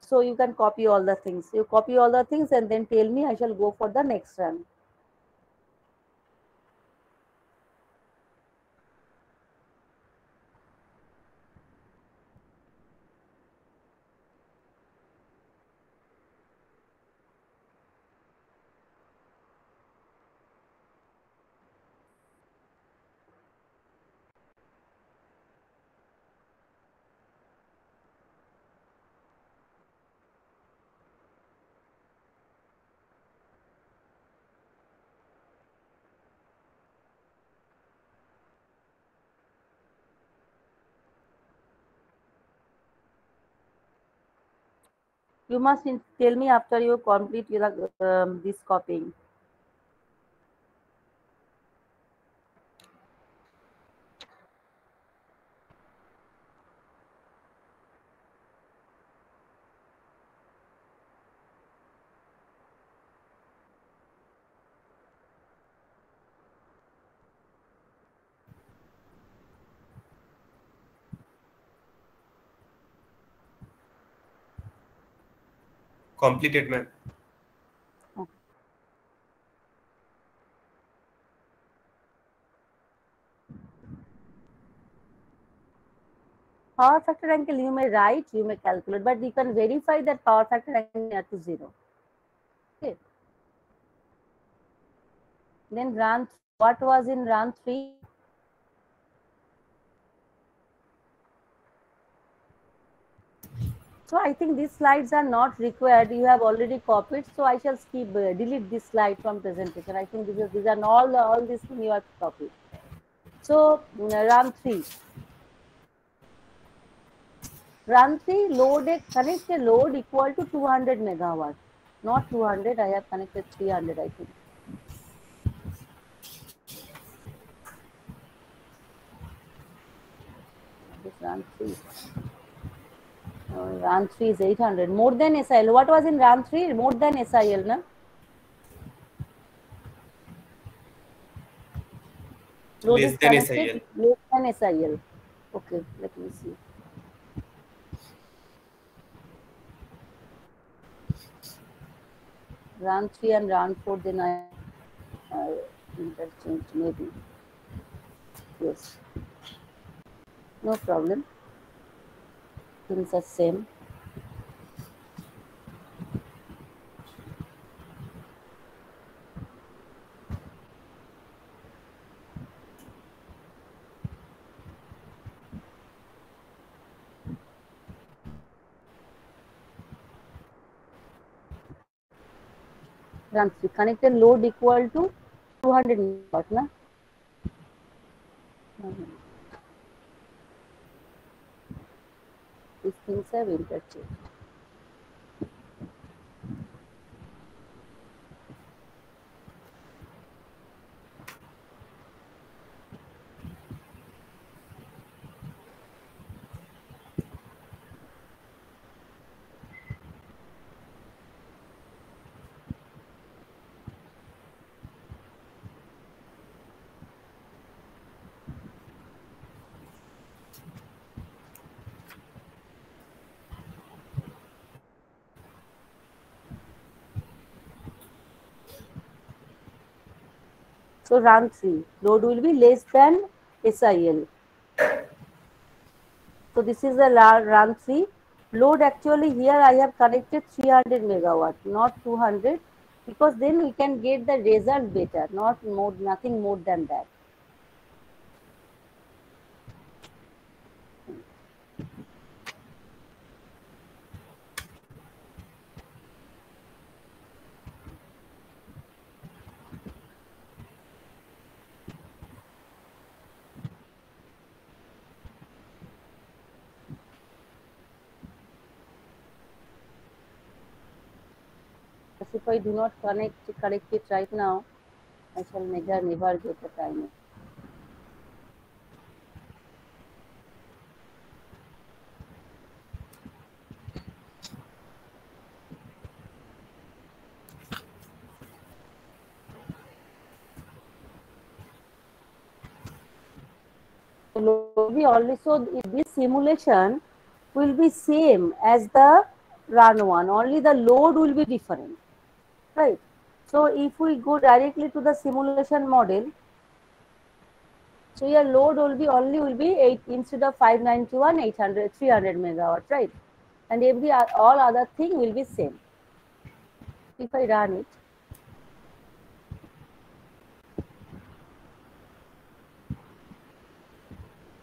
So you can copy all the things. You copy all the things and then tell me. I shall go for the next run. You must tell me after you complete your, this copying. Completed, ma'am. Okay. power factor angle you may write, you may calculate, but you can verify that power factor angle near to 0. Okay. Then run, what was in run 3? So I think these slides are not required. You have already copied. So I shall skip, delete this slide from presentation. I think these are all these things you have copied. So run 3. Run 3 load, connect a load equal to 200 megawatt. Not 200, I have connected 300, I think. This run 3. Run 3 is 800. More than SIL. What was in run 3? More than SIL, na? Load Less is than connected, SIL. less than SIL. Okay, let me see. Run 3 and run 4, then I interchanged maybe. Yes. No problem. Things are same. Run 3. Connected load equal to 200 megawatt, na? These things have interchanged. So run 3. Load will be less than SIL. So this is the run 3. Load actually here I have connected 300 megawatt, not 200, because then we can get the result better, not more, nothing more than that. If I do not correct it right now, I shall never get the time. So this simulation will be same as the run 1, only the load will be different, right? So if we go directly to the simulation model, so your load will be 8 instead of 591, 800, 300 megawatt, right? And all other thing will be same. If I run it,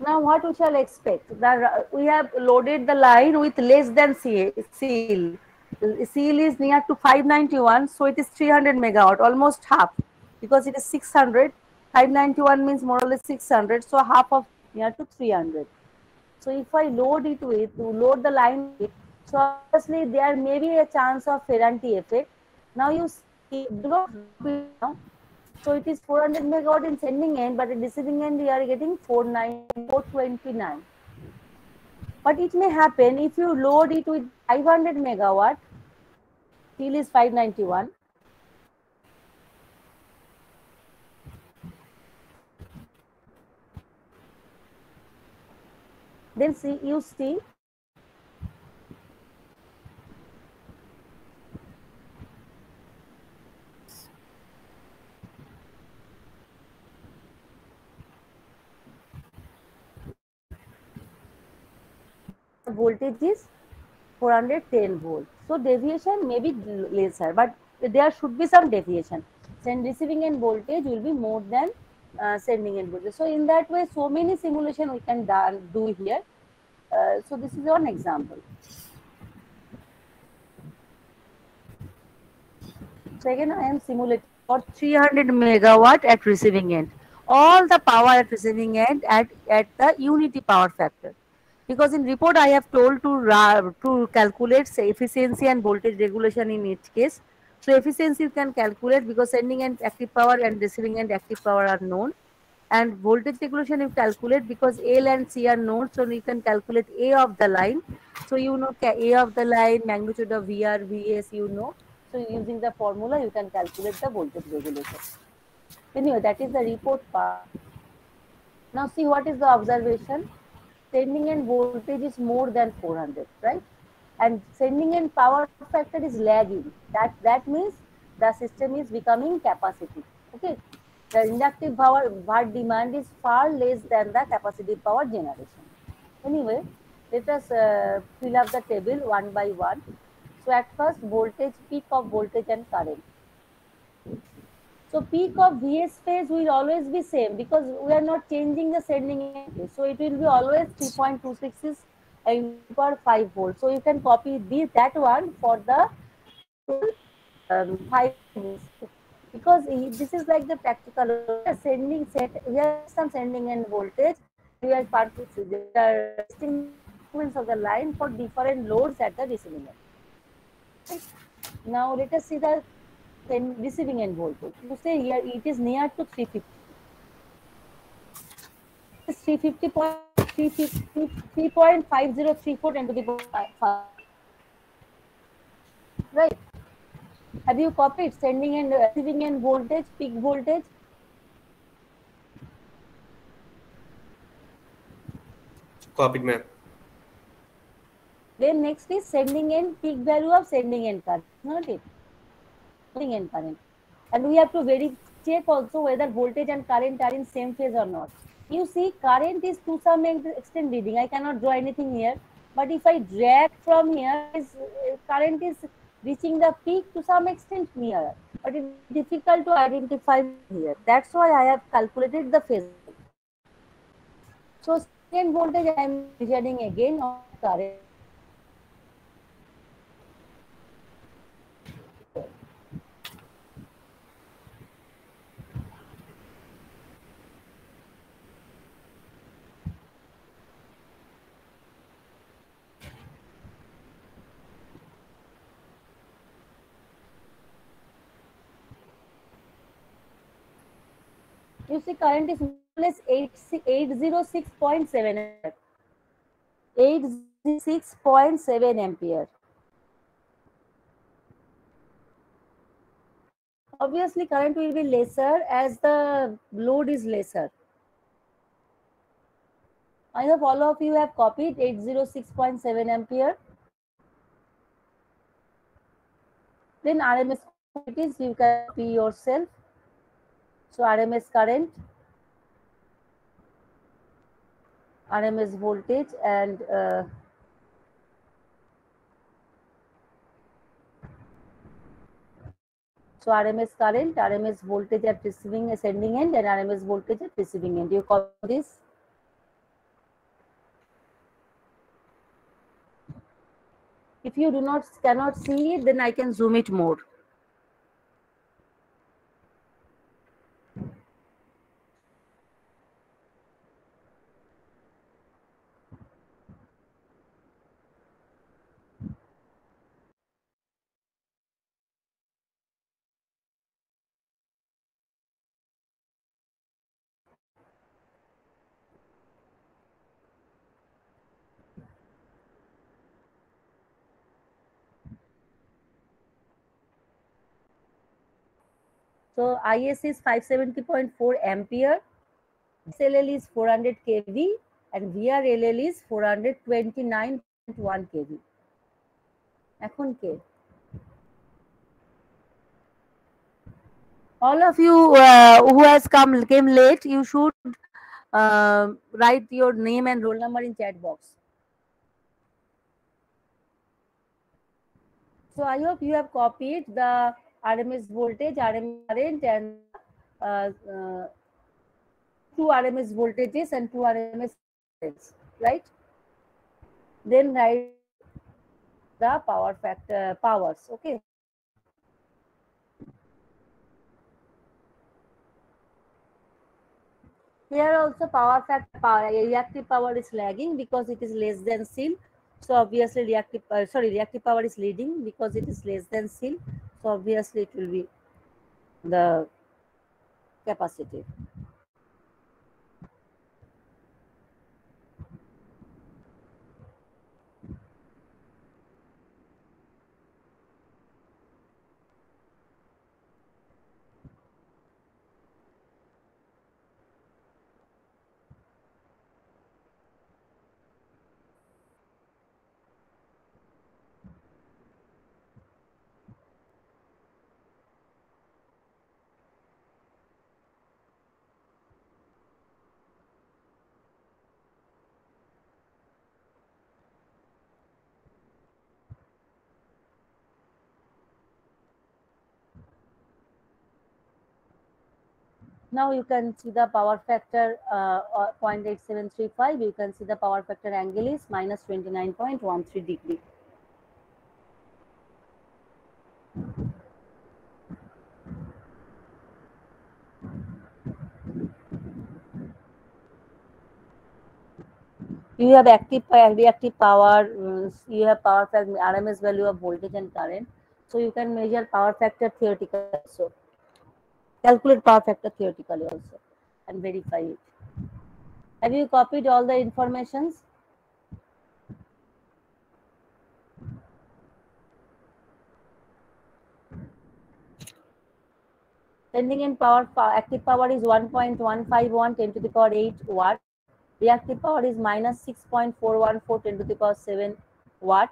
now what we shall expect? That we have loaded the line with less than seal. Seal is near to 591, so it is 300 megawatt, almost half, because it is 600. 591 means more or less 600, so half of near to 300. So if I load it with, to load the line with, so obviously there may be a chance of Ferranti effect. Now you see, do not now. So it is 400 megawatt in sending end, but in receiving end we are getting 429. But it may happen if you load it with 500 megawatt, still is 591. Then see, you see, voltage is 410 volt. So deviation may be lesser, but there should be some deviation. Send receiving end voltage will be more than sending end voltage. So in that way, so many simulation we can do here. So this is one example. So again, I am simulating for 300 megawatt at receiving end. All the power at receiving end at the unity power factor. Because in report I have told to calculate say, efficiency and voltage regulation in each case. So efficiency you can calculate because sending end active power and receiving end active power are known. And voltage regulation you calculate because L and C are known. So you can calculate A of the line. So you know A of the line, magnitude of VR, VS you know. So using the formula you can calculate the voltage regulation. Anyway, that is the report part. Now see what is the observation. Sending end voltage is more than 400, right? And sending end power factor is lagging. That means the system is becoming capacitive. Okay, the inductive power demand is far less than the capacitive power generation. Anyway, let us fill up the table one by one. So at first, voltage, peak of voltage and current. So peak of Vs phase will always be same because we are not changing the sending end phase. So it will be always 3.26 per 5 volts. So you can copy that one for the 5 volts. Because this is like the practical sending set. We have some sending end voltage. We are testing of the line for different loads at the receiving end. Right? Now let us see the receiving end voltage. You say here it is near to 350. It's 3.5034 10 to the power 5. Right? Have you copied sending and receiving end voltage, peak voltage? Copied, ma'am. Then next is sending end peak value of sending end current, not it? Sending end current. And we have to check also whether voltage and current are in same phase or not. You see, current is to some extent leading. I cannot draw anything here. But if I drag from here, current is reaching the peak to some extent nearer. But it is difficult to identify here. That's why I have calculated the phase. So second voltage I am measuring again on current. You see, current is more or less 806.7 806.7 ampere. Obviously, current will be lesser as the load is lesser. I hope all of you have copied 806.7 ampere. Then RMS quantities you can copy yourself. So RMS current, RMS voltage, and so RMS current, RMS voltage at receiving sending end, and RMS voltage at receiving end. You copy this. If you cannot see it, then I can zoom it more. So IS is 570.4 ampere, SLL is 400 kV, and VRLL is 429.1 kV. এখন কে? All of you who came late, you should write your name and roll number in chat box. So I hope you have copied the RMS voltage, RMS current, and uh, uh, two RMS voltages and two RMS currents, right? Then write the power factor powers. Okay. Here also power factor, reactive power is lagging because it is less than CIL. So obviously reactive power is leading because it is less than CIL. So obviously it will be the capacitive. Now you can see the power factor 0.8735. You can see the power factor angle is minus 29.13 degree. You have reactive power, you have power factor, RMS value of voltage and current. So you can measure power factor theoretically also. Calculate power factor theoretically also and verify it. Have you copied all the informations? Sending in power, active power is 1.151 10 to the power 8 watt. Reactive power is minus 6.414 10 to the power 7 watt.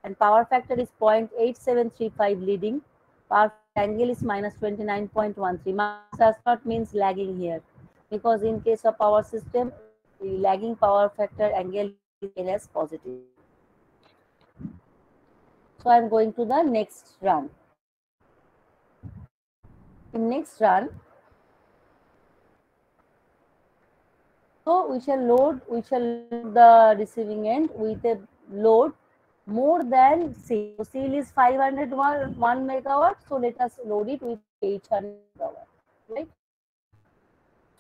And power factor is 0.8735 leading. Power angle is minus 29.13. Minus does not means lagging here, because in case of power system, the lagging power factor angle is as positive. So I am going to the next run. In next run, so we shall load the receiving end with a load more than CIL. So CIL is 501 megawatt. So let us load it with 800 megawatt, right?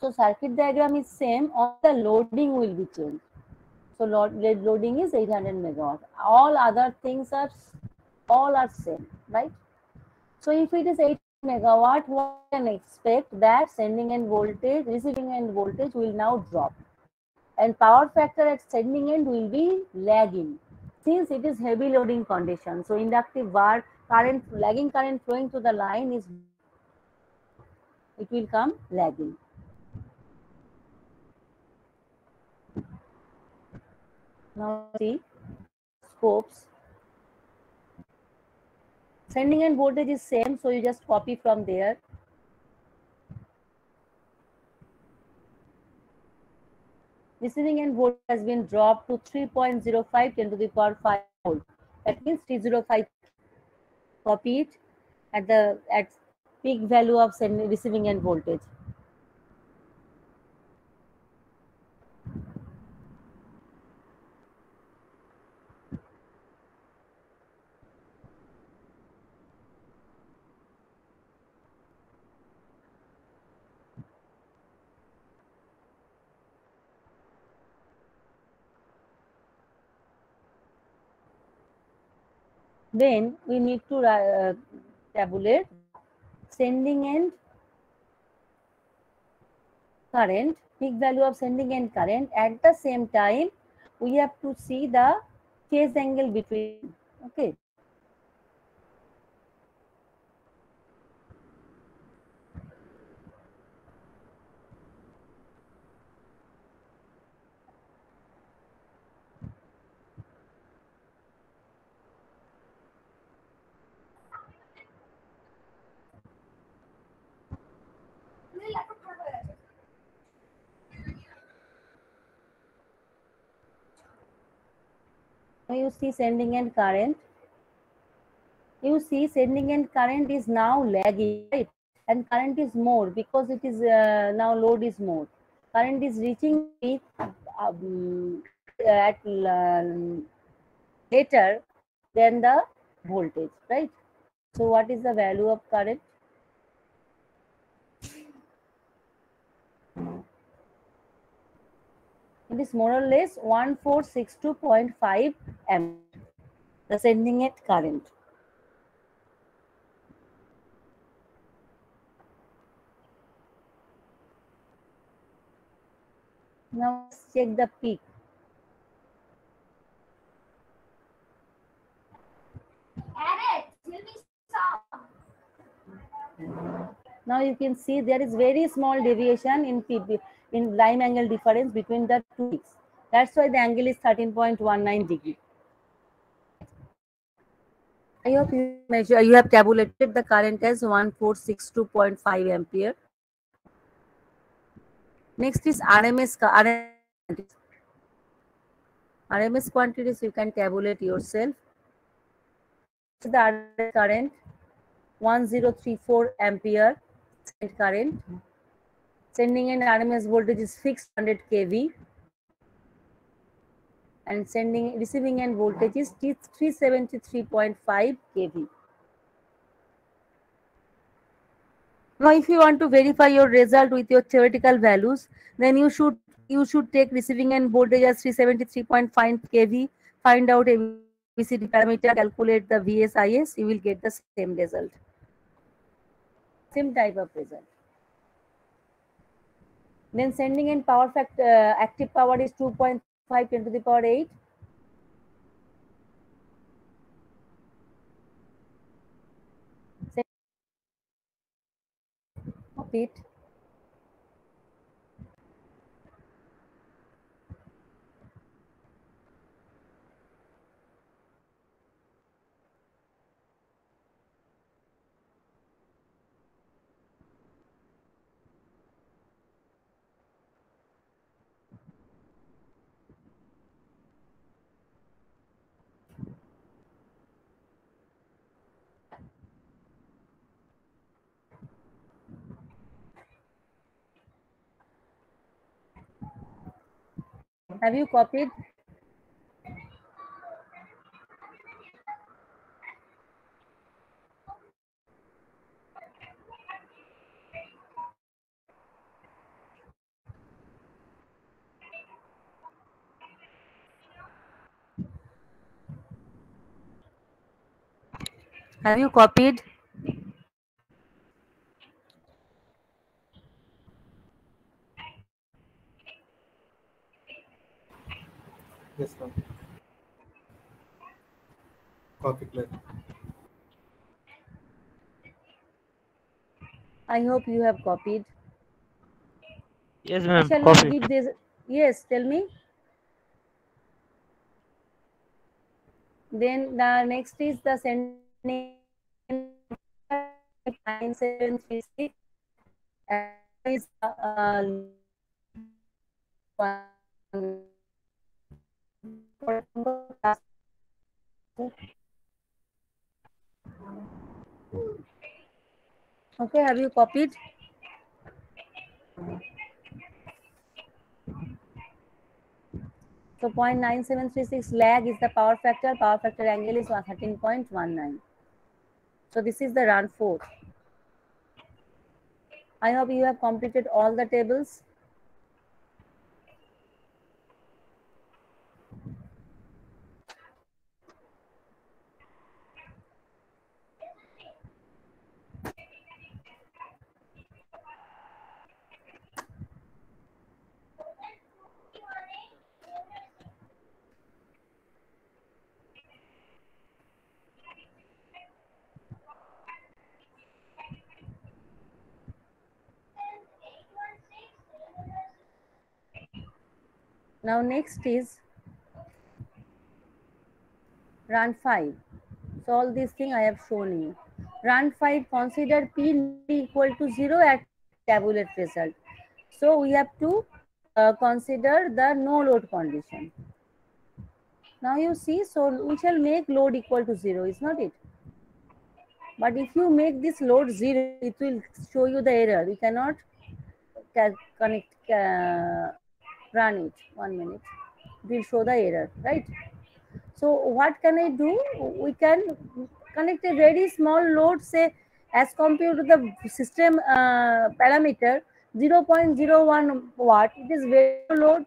So circuit diagram is same. All the loading will be changed. So loading is 800 megawatt. All other things are same, right? So if it is 8 megawatt, one can expect that sending end voltage, receiving end voltage will now drop, and power factor at sending end will be lagging since it is heavy loading condition. So inductive bar current, lagging current flowing to the line is, it will come lagging. Now see scopes. Sending end voltage is same, so you just copy from there. Receiving end voltage has been dropped to 3.05 10 to the power 5 volt. That means 305. Copy it at peak value of receiving end voltage. Then we need to tabulate sending end current, peak value of sending end current. At the same time, we have to see the phase angle between. Okay. Now you see sending end current. You see sending end current is now lagging, right? And current is more because it is now load is more. Current is reaching peak at later than the voltage, right? So what is the value of current? It is more or less 1462.5 ampere, the sending end current. Now let's check the peak. Now you can see there is very small deviation in line angle difference between the two peaks. That's why the angle is 13.19 degree. I hope you have tabulated the current as 1462.5 ampere. Next is RMS quantities. You can tabulate yourself. The RMS current 1034 ampere current. Sending end RMS voltage is fixed 100 kV. And receiving end voltage is 373.5 kV. Now, if you want to verify your result with your theoretical values, then you should take receiving end voltage as 373.5 kV, find out ABCD parameter, calculate the VSIS, you will get the same result. Same type of result. Then sending end power factor, active power is 2.5 10 to the power 8. It. Have you copied? Have you copied? Yes, ma'am. Copy clear. I hope you have copied. Yes, I ma'am. shall not Copy. give this. Yes, tell me. Then the next is the sending 9736 is okay, have you copied? So 0.9736 lag is the power factor. Power factor angle is 13.19. So this is the run 4. I hope you have completed all the tables. Now next is run 5. So all these things I have shown you. Run 5, consider P equal to 0 at tabulate result. So we have to consider the no load condition. Now you see, so we shall make load equal to 0, is not it? But if you make this load 0, it will show you the error. You cannot connect, run it. 1 minute. It will show the error, right? So what can I do? We can connect a very small load, say as compared to the system parameter 0.01 watt. It is very low load.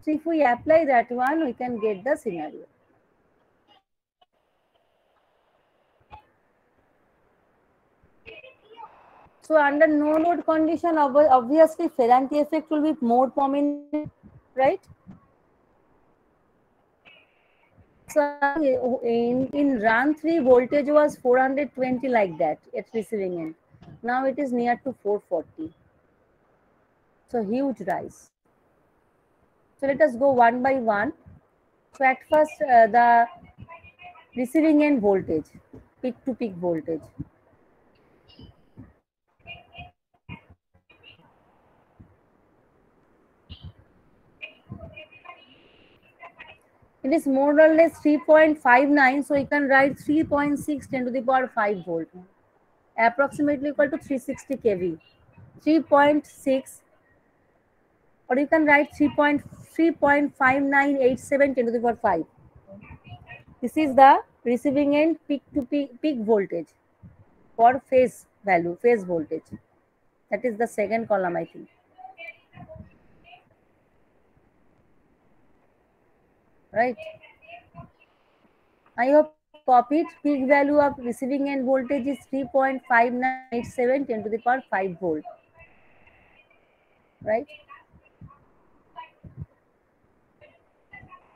So if we apply that one, we can get the scenario. So under no load condition, obviously Ferranti effect will be more prominent, right? So in run 3, voltage was 420 like that at receiving end. Now it is near to 440. So huge rise. So let us go one by one. So at first the receiving end voltage, peak to peak voltage. It is more or less 3.59. So you can write 3.6 10 to the power 5 volt. Approximately equal to 360 kV. 3.6, or you can write 3.5987 10 to the power 5. This is the receiving end peak to peak voltage for phase value, phase voltage. That is the second column, I think. Right. I hope copied. Peak value of receiving end voltage is 3.5987 10 to the power 5 volt. Right.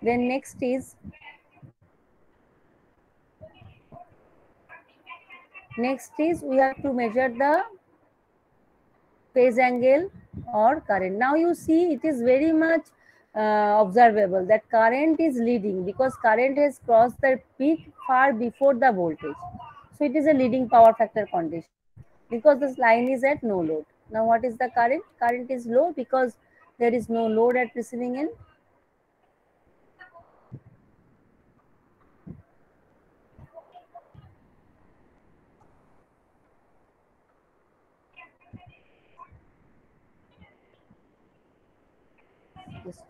Then next is we have to measure the phase angle or current. Now you see it is very much observable that current is leading because current has crossed the peak far before the voltage. So it is a leading power factor condition because this line is at no load. Now what is the current? Current is low because there is no load at receiving end. Just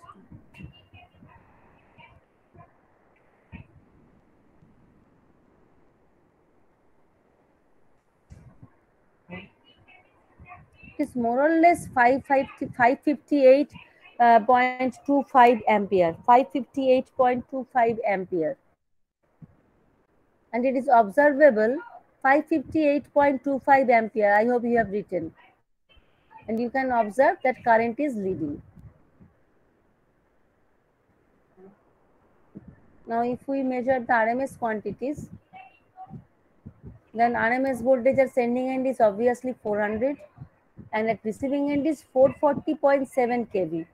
it is more or less 558.25 ampere, 558.25 ampere, and it is observable 558.25 ampere. I hope you have written, and you can observe that current is leading. Now if we measure the RMS quantities, then RMS voltage at sending end is obviously 400 and at receiving end is 440.7 kV.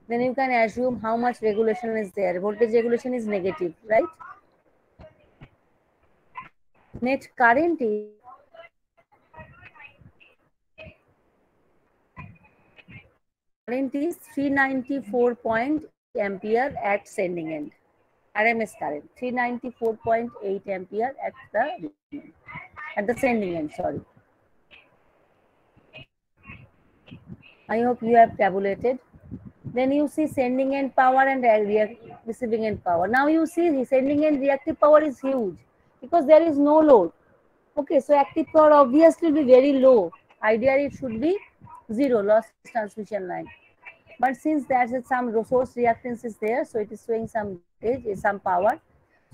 Then you can assume how much regulation is there. Voltage regulation is negative, right? Net current is 394.8 ampere at sending end. RMS current 394.8 ampere at the sending end. Sorry. I hope you have tabulated. Then you see sending end power and receiving end power. Now you see the sending end reactive power is huge because there is no load. Okay, so active power obviously will be very low. Ideally, it should be 0 loss transmission line. But since there's some resource reactance is there, so it is showing some power.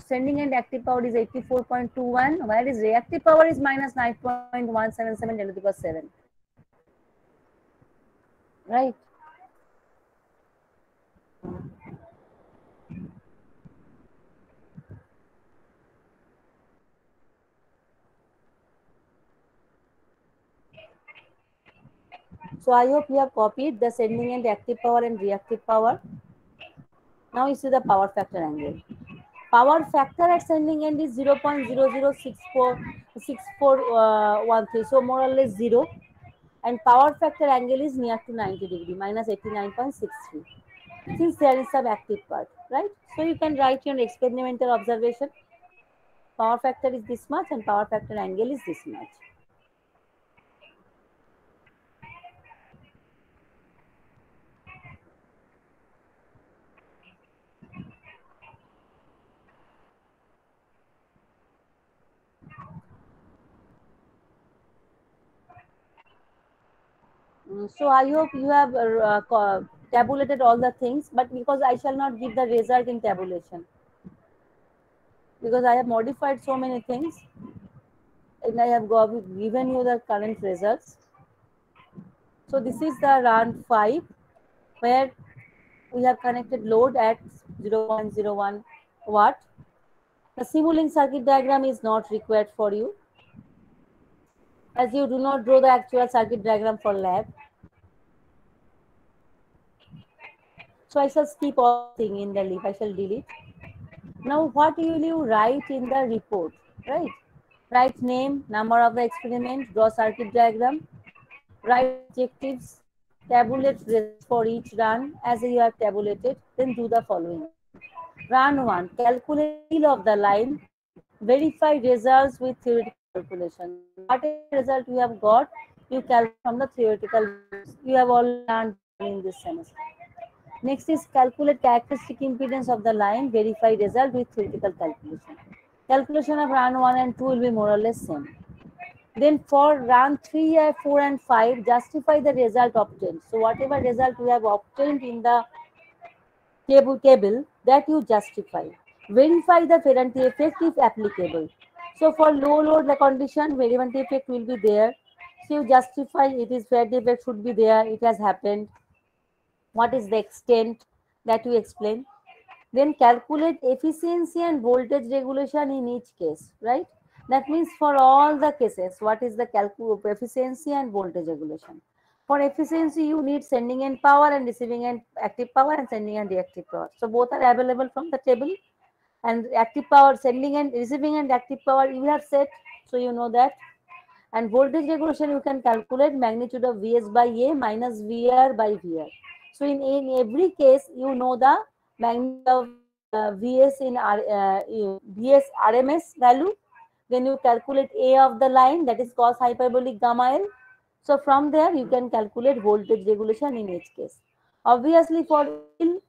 Sending end active power is 84.21, whereas reactive power is minus 9.177 10 to the power 7. Right. So I hope you have copied the sending end active power and reactive power. Now you see the power factor angle. Power factor at sending end is 0.006413, so more or less 0. And power factor angle is near to 90 degree, minus 89.63. Since there is some active part, right? So you can write your experimental observation. Power factor is this much and power factor angle is this much. So I hope you have tabulated all the things, but because I shall not give the result in tabulation, because I have modified so many things and I have given you the current results. So this is the run 5 where we have connected load at 0.01 watt. The Simulink circuit diagram is not required for you, as you do not draw the actual circuit diagram for lab. So I shall skip all thing in the leaf. I shall delete. Now what will you write in the report, right? Write name, number of the experiment, draw circuit diagram, write objectives, tabulate results for each run as you have tabulated, then do the following. Run 1, calculate yield of the line, verify results with theoretical calculation. Whatever result you have got, you calculate from the theoretical results. You have all learned in this semester. Next is calculate characteristic impedance of the line, verify result with theoretical calculation. Calculation of run 1 and 2 will be more or less same. Then for run 3, 4 and 5, justify the result obtained. So whatever result we have obtained in the table that you justify. Verify the Ferranti effect if applicable. So for low load the condition, Ferranti effect will be there. So you justify it is Ferranti effect should be there, it has happened. What is the extent that you explain? Then calculate efficiency and voltage regulation in each case, right? That means for all the cases, what is the efficiency and voltage regulation? For efficiency, you need sending end power and receiving end active power and sending and reactive power. So both are available from the table. And active power, sending and receiving and active power, you have set, so you know that. And voltage regulation, you can calculate magnitude of Vs by A minus VR by VR. So in every case, you know the magnitude of Vs in Vs RMS value. Then you calculate A of the line, that is cos hyperbolic gamma L. So from there, you can calculate voltage regulation in each case. Obviously, for ill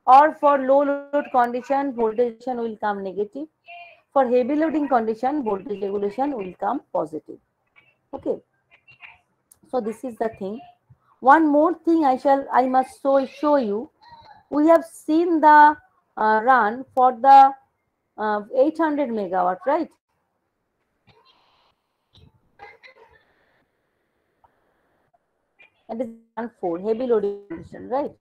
or for low load condition, voltage regulation will come negative. For heavy loading condition, voltage regulation will come positive. Okay. So this is the thing. One more thing I must show you. We have seen the run for the 800 megawatt, right? That is run 4, heavy loading condition, right?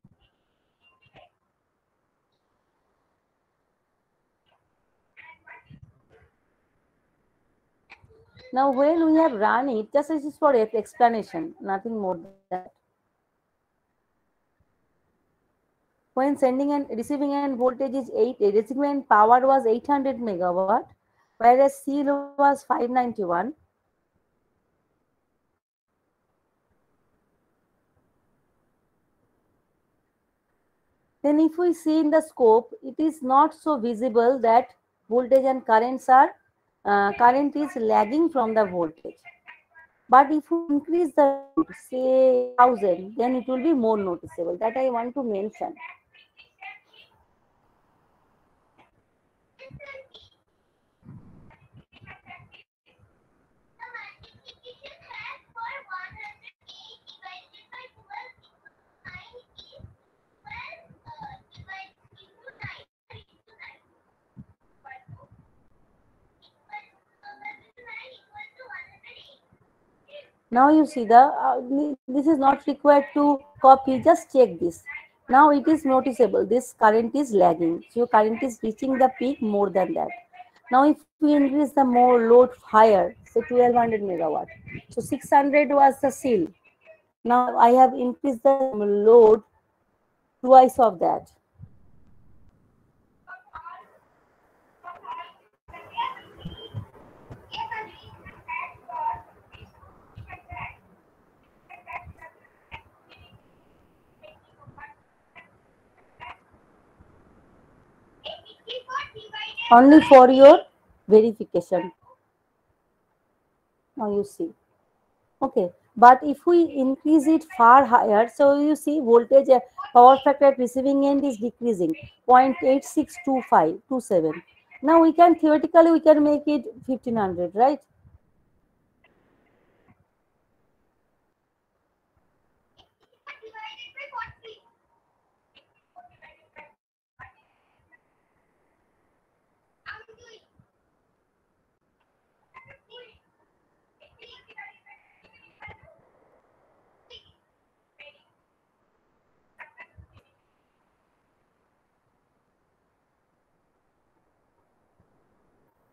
Now, when we have run it, just this is for explanation, nothing more than that. When sending and receiving end voltage is 8, receiving end power was 800 megawatt, whereas C load was 591. Then if we see in the scope, it is not so visible that voltage and currents are, current is lagging from the voltage. But if you increase the load, say 1000, then it will be more noticeable. That I want to mention. Now you see this is not required to copy, just check this. Now it is noticeable, this current is lagging. So current is reaching the peak more than that. Now if we increase the more load higher, say 1200 megawatt. So 600 was the seal. Now I have increased the load twice of that. Only for your verification. Now you see. Okay, but if we increase it far higher, so you see voltage power factor at receiving end is decreasing 0.862527. Now we can theoretically we can make it 1500, right?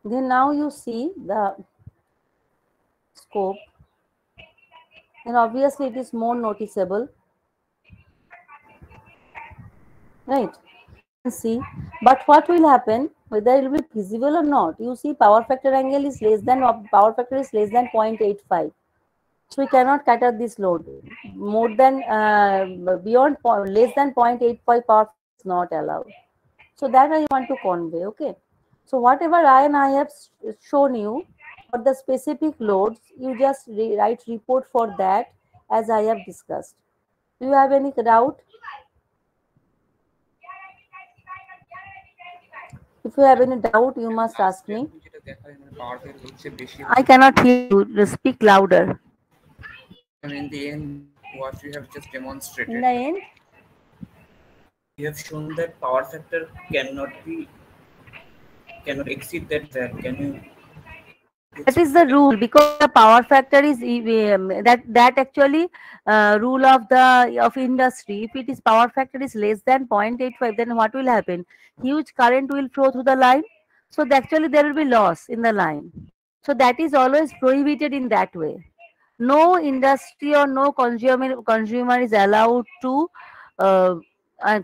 Then now you see the scope, and obviously it is more noticeable, right? See, but what will happen, whether it will be visible or not, you see power factor angle is less than, power factor is less than 0.85. So we cannot cater this load more than beyond less than 0.85 power is not allowed. So that I want to convey. Okay, so whatever I have shown you for the specific loads, you just write report for that as I have discussed. Do you have any doubt? If you have any doubt, you must ask me. I cannot hear you. Speak louder. In the end, what you have just demonstrated. In the end, you have shown that power factor cannot exceed that value. Can you? That is the rule, because the power factor is that actually rule of industry. If it is power factor is less than 0.85, then what will happen? Huge current will flow through the line. So actually there will be loss in the line. So that is always prohibited in that way. No industry or no consumer is allowed to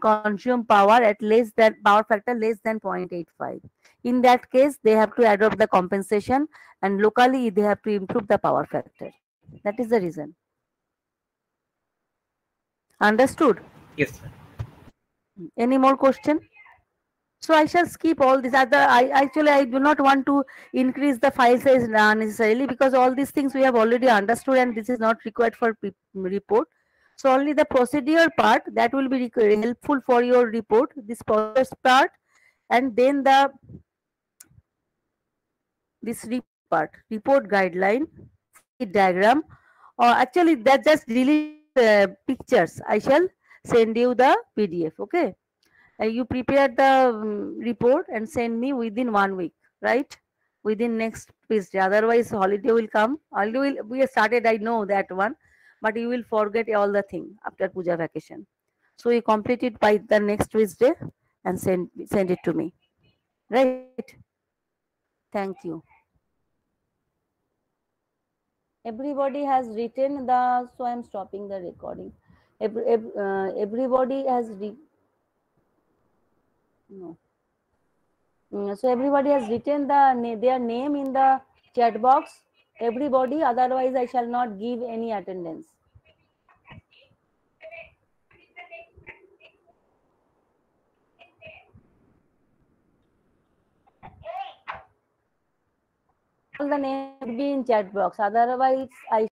consume power at less than power factor less than 0.85. In that case, they have to adopt the compensation, and locally they have to improve the power factor. That is the reason. Understood? Yes, sir. Any more question? So I shall skip all this. I do not want to increase the file size necessarily, because all these things we have already understood and this is not required for report. So only the procedure part that will be helpful for your report, this process part, and then this report guideline, diagram, or actually that just delete pictures. I shall send you the PDF. Okay. You prepare the report and send me within 1 week, right? Within next Tuesday. Otherwise, holiday will come. We have started, I know that one, but you will forget all the thing after puja vacation. So you complete it by the next Tuesday and send it to me, right? Thank you. Everybody has written so I am stopping the recording. Everybody has no. So everybody has written their name in the chat box. Everybody, otherwise I shall not give any attendance. All the names would be in chat box. Otherwise, I